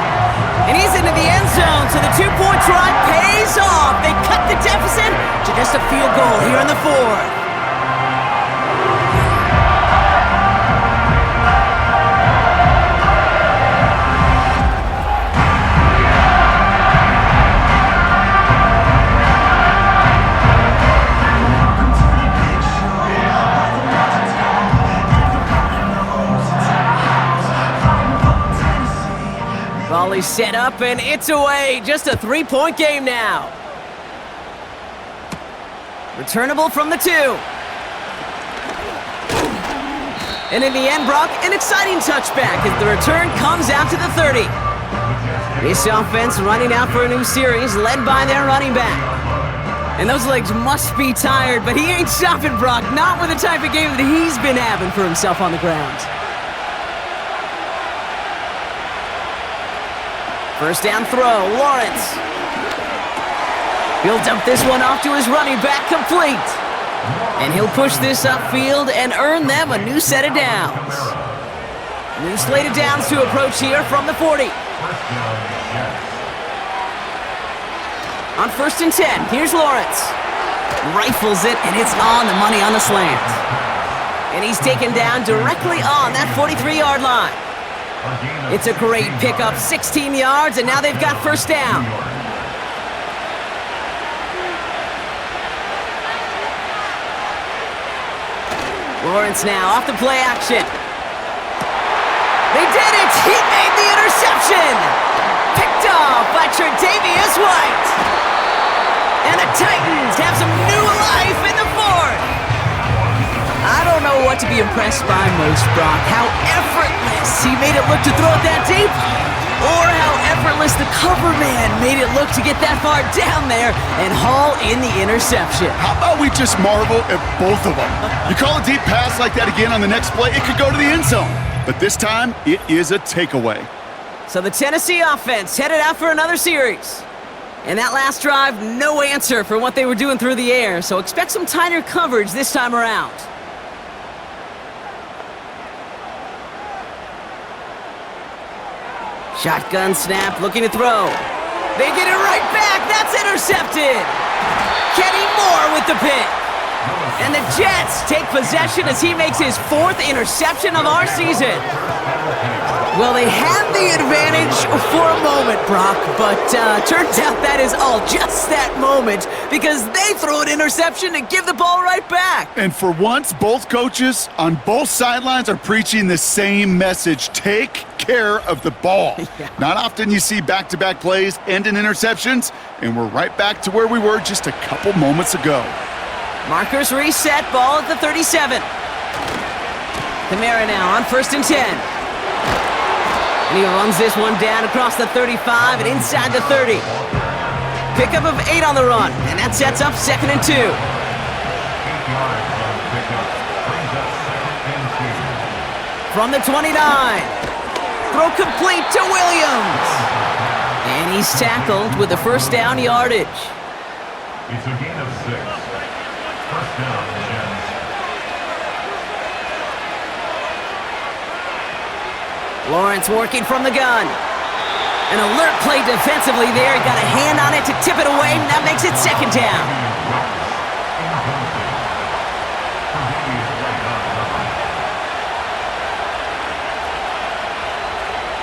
And he's into the end zone, so the 2-point try pays off. They cut the deficit to just a field goal here in the 4th. Volley set up, and it's away. Just a 3-point game now. Returnable from the 2. And in the end, Brock, an exciting touchback as the return comes out to the 30. This offense running out for a new series, led by their running back. And those legs must be tired, but he ain't stopping, Brock. Not with the type of game that he's been having for himself on the ground. 1st down throw, Lawrence. He'll dump this one off to his running back, complete. And he'll push this upfield and earn them a new set of downs. New slate of downs to approach here from the 40. On 1st and 10, here's Lawrence. Rifles it, and it's on the money on the slant. And he's taken down directly on that 43-yard line. It's a great pickup, 16 yards, and now they've got 1st down. Lawrence now off the play action. They did it! He made the interception! Picked off by Tre'Davious White. And the Titans have some new life in the 4th. I don't know what to be impressed by most, Brock. How effortless he made it look to throw it that deep, or how effortless the cover man made it look to get that far down there and haul in the interception. How about we just marvel at both of them? You call a deep pass like that again on the next play, it could go to the end zone. But this time, it is a takeaway. So the Tennessee offense headed out for another series. And that last drive, no answer for what they were doing through the air, so expect some tighter coverage this time around. Shotgun snap, looking to throw. They get it right back. That's intercepted. Kenny Moore with the pick. And the Jets take possession as he makes his 4th interception of our season. Well, they had the advantage for a moment, Brock, but turns out that is all just that moment because they throw an interception and give the ball right back. And for once, both coaches on both sidelines are preaching the same message. Take care of the ball. Yeah. Not often you see back-to-back plays end in interceptions, and we're right back to where we were just a couple moments ago. Markers reset, ball at the 37. Kamara now on 1st and 10. And he runs this one down across the 35 and inside the 30. Pickup of 8 on the run, and that sets up 2nd and 2. from the 29. Throw complete to Williams. And he's tackled with the first down yardage. It's a gain of 6. First down, Jets. Lawrence working from the gun. An alert play defensively there. He got a hand on it to tip it away, and that makes it second down.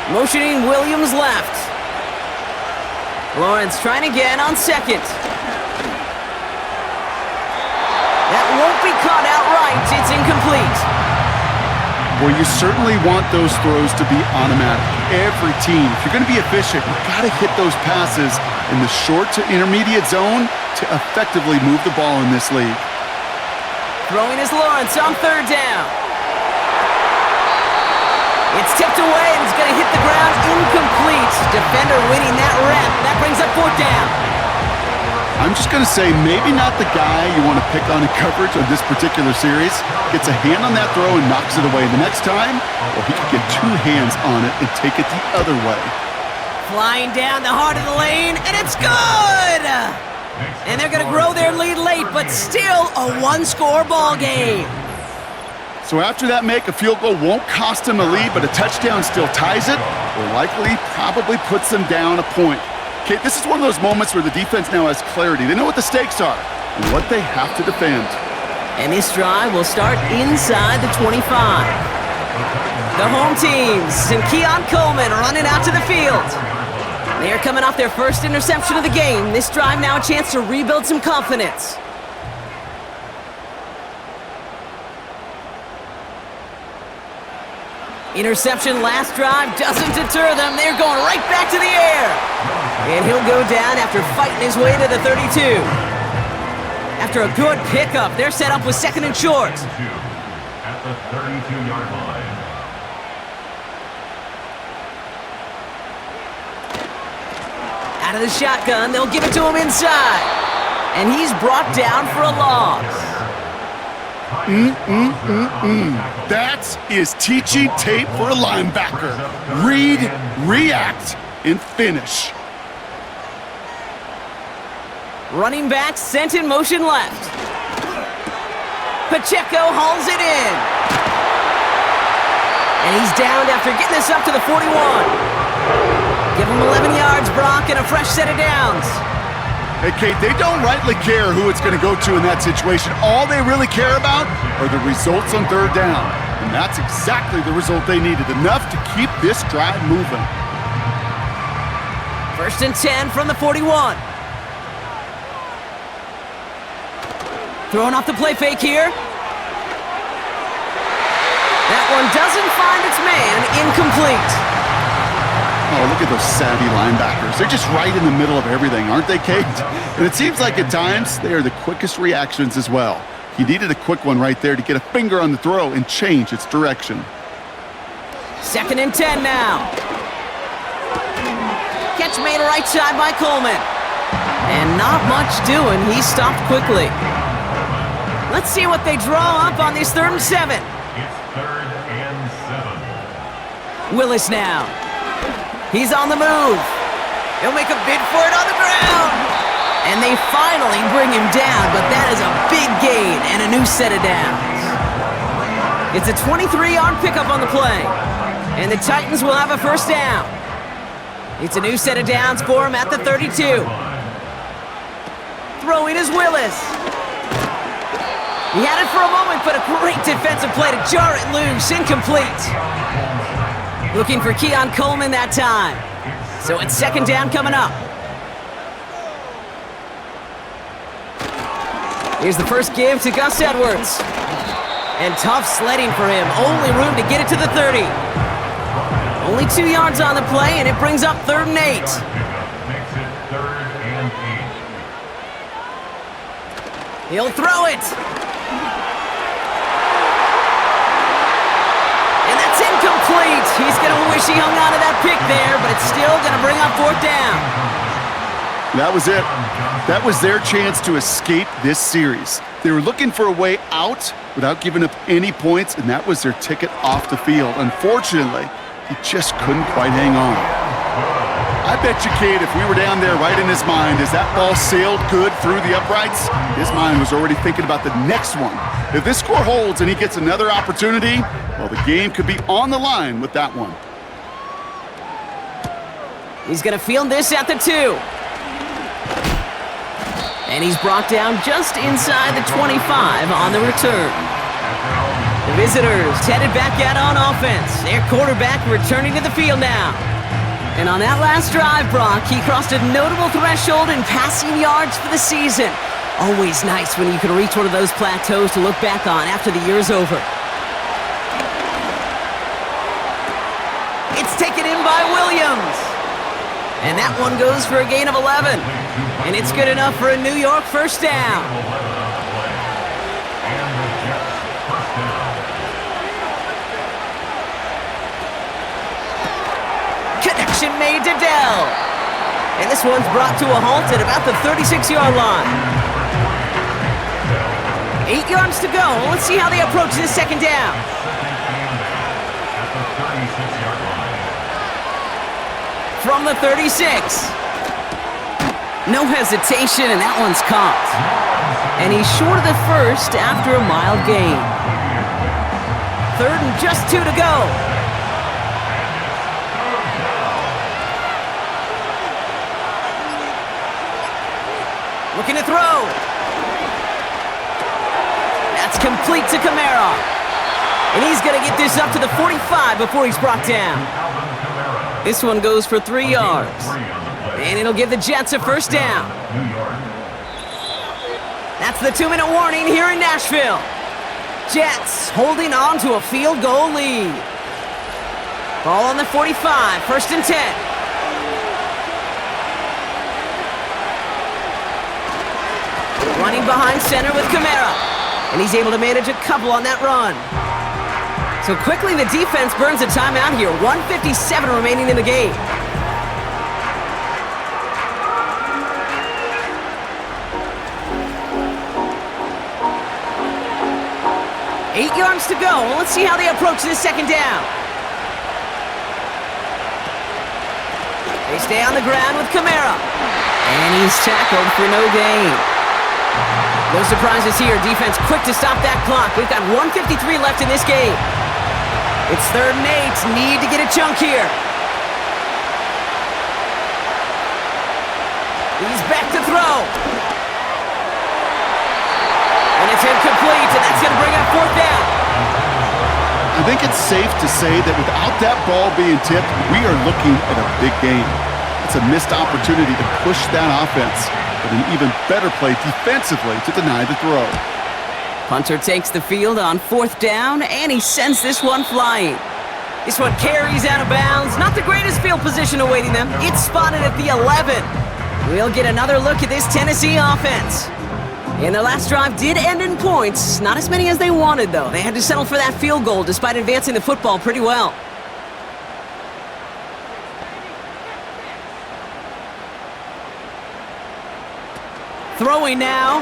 Motioning Williams left. Lawrence trying again on second. That won't be caught outright. It's incomplete. Well, you certainly want those throws to be automatic. Every team, if you're going to be efficient, you've got to hit those passes in the short to intermediate zone to effectively move the ball in this league. Throwing is Lawrence on third down. It's tipped away and it's going to hit the ground incomplete. Defender winning that rep. That brings up fourth down. I'm just going to say maybe not the guy you want to pick on in coverage on this particular series. Gets a hand on that throw and knocks it away the next time, or he could get two hands on it and take it the other way. Flying down the heart of the lane, and it's good! And they're going to grow their lead late, but still a one-score ball game. So after that make, a field goal won't cost him a lead, but a touchdown still ties it, or likely probably puts them down a point. Okay, this is one of those moments where the defense now has clarity. They know what the stakes are and what they have to defend. And this drive will start inside the 25. The home teams and Keon Coleman running out to the field. They are coming off their first interception of the game. This drive now a chance to rebuild some confidence. Interception last drive doesn't deter them. They're going right back to the air. And he'll go down after fighting his way to the 32. After a good pickup, they're set up with second and short. At the 32-yard line. Out of the shotgun, they'll give it to him inside. And he's brought down for a loss. That is teaching tape for a linebacker. Read, react, and finish. Running back sent in motion left. Pacheco hauls it in. And he's downed after getting this up to the 41. Give him 11 yards, Brock, and a fresh set of downs. Hey, Kate, they don't rightly care who it's going to go to in that situation. All they really care about are the results on third down. And that's exactly the result they needed, enough to keep this drive moving. First and 10 from the 41. Throwing off the play fake here. That one doesn't find its man, incomplete. Oh, look at those savvy linebackers. They're just right in the middle of everything, aren't they, Kate? And it seems like at times they are the quickest reactions as well. He needed a quick one right there to get a finger on the throw and change its direction. Second and 10 now. Catch made right side by Coleman. And not much doing. He stopped quickly. Let's see what they draw up on these 3rd and 7. It's 3rd and 7. Willis now. He's on the move. He'll make a bid for it on the ground. And they finally bring him down, but that is a big gain and a new set of downs. It's a 23-yard pickup on the play. And the Titans will have a first down. It's a new set of downs for him at the 32. Throwing is Willis. He had it for a moment, but a great defensive play to jar it loose. Incomplete. Looking for Keon Coleman that time. So it's second down coming up. Here's the first give to Gus Edwards. And tough sledding for him. Only room to get it to the 30. Only 2 yards on the play, and it brings up 3rd and 8. Makes it 3rd and 8. He'll throw it. Incomplete. He's going to wish he hung on to that pick there, but it's still going to bring up 4th down. That was it. That was their chance to escape this series. They were looking for a way out without giving up any points, and that was their ticket off the field. Unfortunately, he just couldn't quite hang on. I bet you, Kate, if we were down there right in his mind as that ball sailed good through the uprights, his mind was already thinking about the next one. If this score holds and he gets another opportunity, well, the game could be on the line with that one. He's going to field this at the 2. And he's brought down just inside the 25 on the return. The visitors headed back out on offense. Their quarterback returning to the field now. And on that last drive, Brock, he crossed a notable threshold in passing yards for the season. Always nice when you can reach one of those plateaus to look back on after the year's over. It's taken in by Williams. And that one goes for a gain of 11. And it's good enough for a New York first down. Connection made to Dell. And this one's brought to a halt at about the 36-yard line. 8 yards to go. Let's see how they approach this second down. From the 36. No hesitation, and that one's caught. And he's short of the first after a mild gain. 3rd and just 2 to go. Looking to throw. That's complete to Kamara. And he's going to get this up to the 45 before he's brought down. This one goes for 3 yards. And it'll give the Jets a first down. That's the 2-minute warning here in Nashville. Jets holding on to a field goal lead. Ball on the 45, 1st and 10. Running behind center with Kamara. And he's able to manage a couple on that run. So quickly the defense burns a timeout here. 1:57 remaining in the game. Eight yards to go. Let's see how they approach this second down. They stay on the ground with Kamara. And he's tackled for no gain. No surprises here. Defense quick to stop that clock. We've got 1:53 left in this game. It's 3rd and 8. Need to get a chunk here. He's back to throw. And it's incomplete, and that's going to bring up 4th down. I think it's safe to say that without that ball being tipped, we are looking at a big game. It's a missed opportunity to push that offense, but an even better play defensively to deny the throw. Punter takes the field on 4th down, and he sends this one flying. This one carries out of bounds. Not the greatest field position awaiting them. It's spotted at the 11. We'll get another look at this Tennessee offense. And their last drive did end in points. Not as many as they wanted, though. They had to settle for that field goal despite advancing the football pretty well. Throwing now.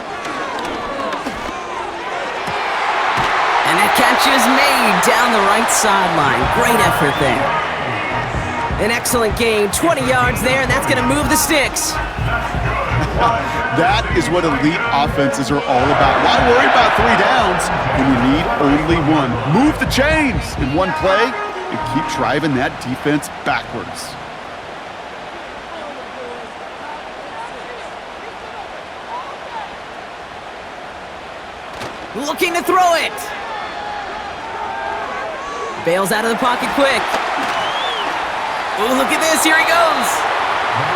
And that catch is made down the right sideline. Great effort there. An excellent gain. 20 yards there, and that's going to move the sticks. That is what elite offenses are all about. Why worry about 3 downs when you need only 1? Move the chains in one play and keep driving that defense backwards. Looking to throw it. Bails out of the pocket quick. Oh, look at this. Here he goes.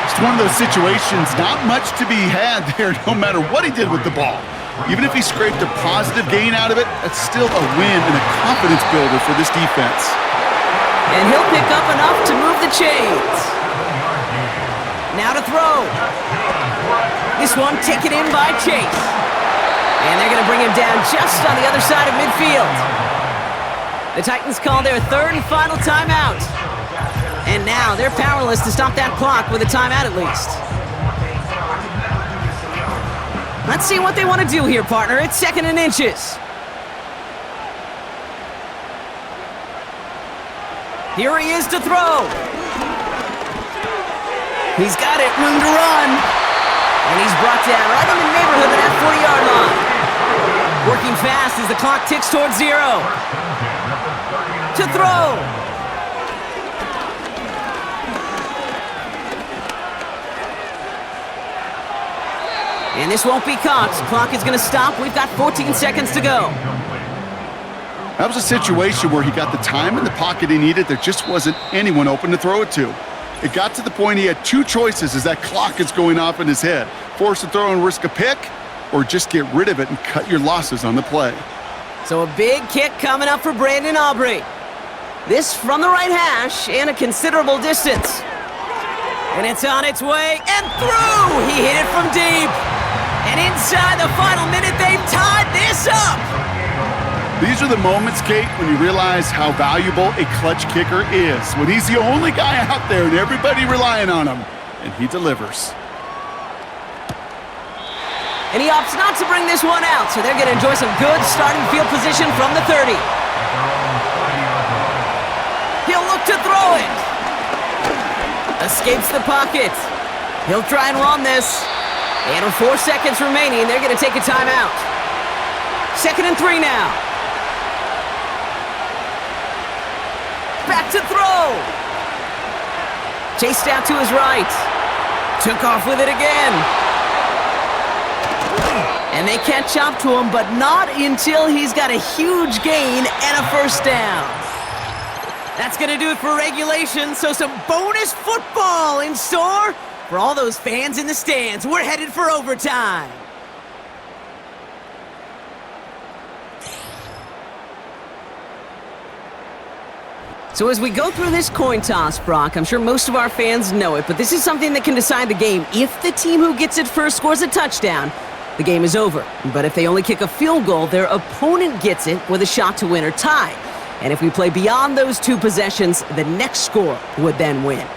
It's one of those situations, not much to be had there no matter what he did with the ball. Even if he scraped a positive gain out of it, that's still a win and a confidence builder for this defense. And he'll pick up enough to move the chains. Now to throw. This one taken in by Chase. And they're going to bring him down just on the other side of midfield. The Titans call their 3rd and final timeout. And now they're powerless to stop that clock with a timeout at least. Let's see what they want to do here, partner. It's 2nd and inches. Here he is to throw. He's got it, room to run. And he's brought down right in the neighborhood of that 40-yard line. Working fast as the clock ticks towards 0. To throw. And this won't be caught. Clock is going to stop. We've got 14 seconds to go. That was a situation where he got the time in the pocket he needed. There just wasn't anyone open to throw it to. It got to the point he had 2 choices as that clock is going off in his head. Force to throw and risk a pick, or just get rid of it and cut your losses on the play. So a big kick coming up for Brandon Aubrey. This from the right hash and a considerable distance. And it's on its way and through! He hit it from deep. And inside the final minute, they've tied this up! These are the moments, Kate, when you realize how valuable a clutch kicker is. When he's the only guy out there and everybody relying on him. And he delivers. And he opts not to bring this one out, so they're going to enjoy some good starting field position from the 30. He'll look to throw it. Escapes the pocket. He'll try and run this. And with 4 seconds remaining, they're going to take a timeout. 2nd and 3 now. Back to throw. Chased out to his right. Took off with it again. And they catch up to him, but not until he's got a huge gain and a 1st down. That's going to do it for regulation, so some bonus football in store for all those fans in the stands. We're headed for overtime. So as we go through this coin toss, Brock, I'm sure most of our fans know it, but this is something that can decide the game. If the team who gets it first scores a touchdown, the game is over. But if they only kick a field goal, their opponent gets it with a shot to win or tie. And if we play beyond those 2 possessions, the next score would then win.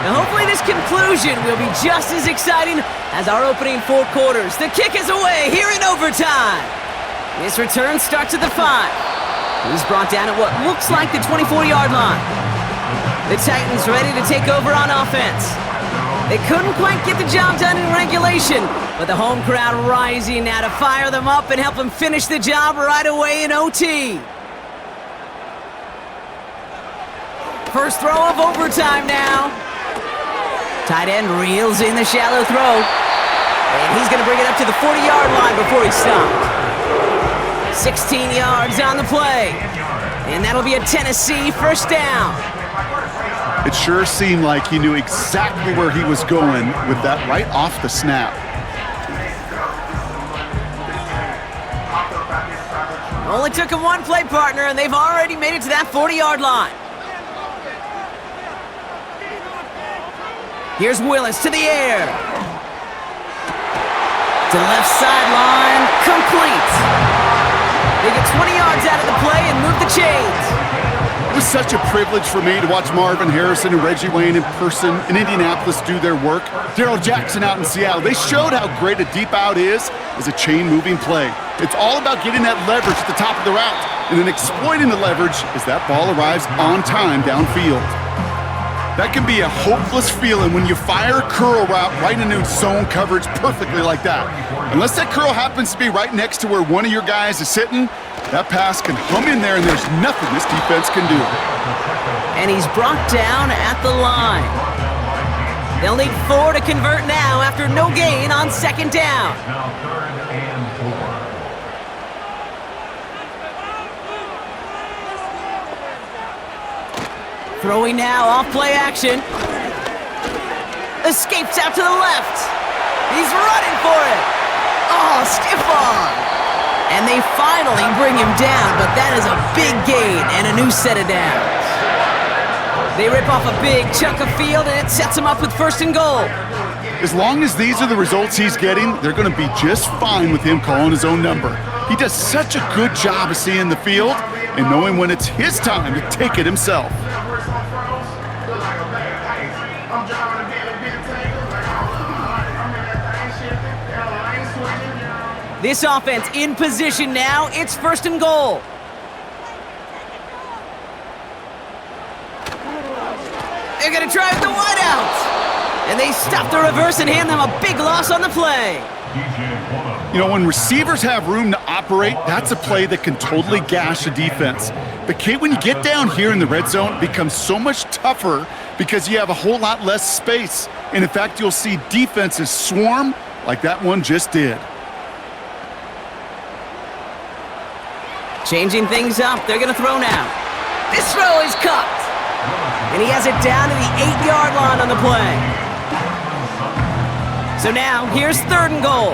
Now hopefully this conclusion will be just as exciting as our opening 4 quarters. The kick is away here in overtime. This return starts at the 5. He's brought down at what looks like the 24-yard line. The Titans ready to take over on offense. They couldn't quite get the job done in regulation, but the home crowd rising now to fire them up and help them finish the job right away in OT. First throw of overtime now. Tight end reels in the shallow throw. And he's going to bring it up to the 40-yard line before he's stopped. 16 yards on the play. And that'll be a Tennessee 1st down. It sure seemed like he knew exactly where he was going with that right off the snap. Only took him 1 play, partner, and they've already made it to that 40-yard line. Here's Willis to the air. To the left sideline, complete. They get 20 yards out of the play and move the chains. It was such a privilege for me to watch Marvin Harrison and Reggie Wayne in person in Indianapolis do their work. Darrell Jackson out in Seattle. They showed how great a deep out is as a chain-moving play. It's all about getting that leverage at the top of the route and then exploiting the leverage as that ball arrives on time downfield. That can be a hopeless feeling when you fire a curl route right into zone coverage perfectly like that. Unless that curl happens to be right next to where one of your guys is sitting, that pass can hum in there and there's nothing this defense can do. And he's brought down at the line. They'll need 4 to convert now after no gain on 2nd down. Now 3rd and 4. Throwing now off play action. Escapes out to the left. He's running for it. Oh, stiff arm. And they finally bring him down, but that is a big gain and a new set of downs. They rip off a big chunk of field and it sets him up with 1st and goal. As long as these are the results he's getting, they're going to be just fine with him calling his own number. He does such a good job of seeing the field, and knowing when it's his time to take it himself. This offense in position now. It's 1st and goal. They're going to try with the wideout. And they stop the reverse and hand them a big loss on the play. You know, when receivers have room to operate, that's a play that can totally gash a defense. But Kate, when you get down here in the red zone, it becomes so much tougher because you have a whole lot less space. And in fact, you'll see defenses swarm like that one just did. Changing things up. They're going to throw now. This throw is cupped. And he has it down to the 8-yard line on the play. So now, here's 3rd and goal.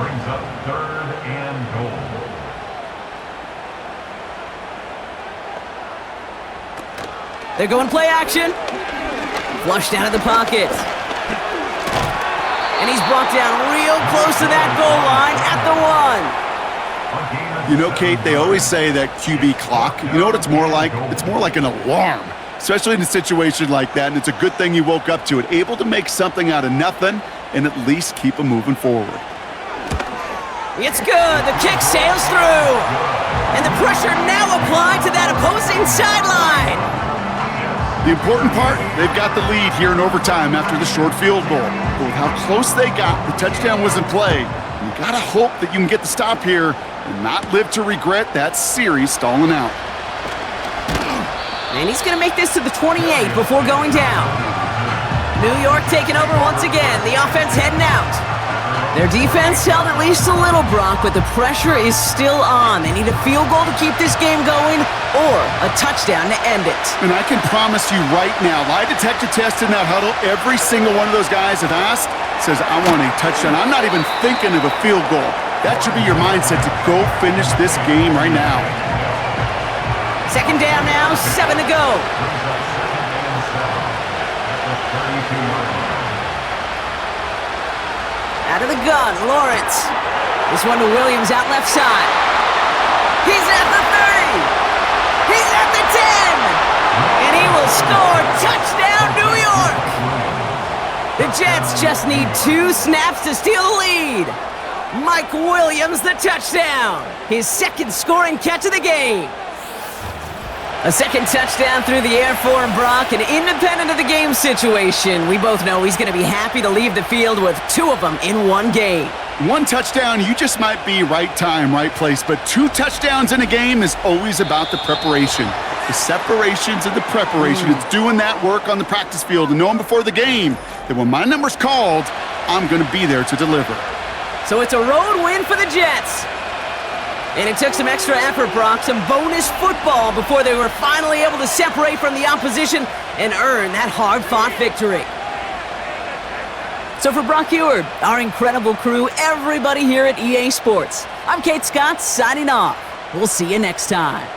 Brings up 3rd and goal. They're going play action. Flushed out of the pocket. And he's brought down real close to that goal line at the 1. You know, Kate, they always say that QB clock, you know what it's more like? It's more like an alarm, especially in a situation like that, and it's a good thing you woke up to it, able to make something out of nothing and at least keep them moving forward. It's good. The kick sails through. And the pressure now applied to that opposing sideline. The important part, they've got the lead here in overtime after the short field goal. But with how close they got, the touchdown was in play. You gotta hope that you can get the stop here and not live to regret that series stalling out. And he's going to make this to the 28 before going down. New York taking over once again. The offense heading out. Their defense held at least a little, Brock, but the pressure is still on. They need a field goal to keep this game going or a touchdown to end it. And I can promise you right now, lie detector test in that huddle, every single one of those guys have asked says, I want a touchdown. I'm not even thinking of a field goal. That should be your mindset to go finish this game right now. 2nd down now, 7 to go. Out of the gun, Lawrence. This one to Williams out left side. He's at the 30. He's at the 10. And he will score. Touchdown, New York. The Jets just need 2 snaps to steal the lead. Mike Williams, the touchdown. His 2nd scoring catch of the game. A 2nd touchdown through the air for him, Brock, and independent of the game situation, we both know he's going to be happy to leave the field with 2 of them in one game. 1 touchdown, you just might be right time, right place, but 2 touchdowns in a game is always about the preparation. The separations and the preparation. It's doing that work on the practice field and knowing before the game that when my number's called, I'm going to be there to deliver. So it's a road win for the Jets. And it took some extra effort, Brock, some bonus football before they were finally able to separate from the opposition and earn that hard-fought victory. So for Brock Eward, our incredible crew, everybody here at EA Sports, I'm Kate Scott signing off. We'll see you next time.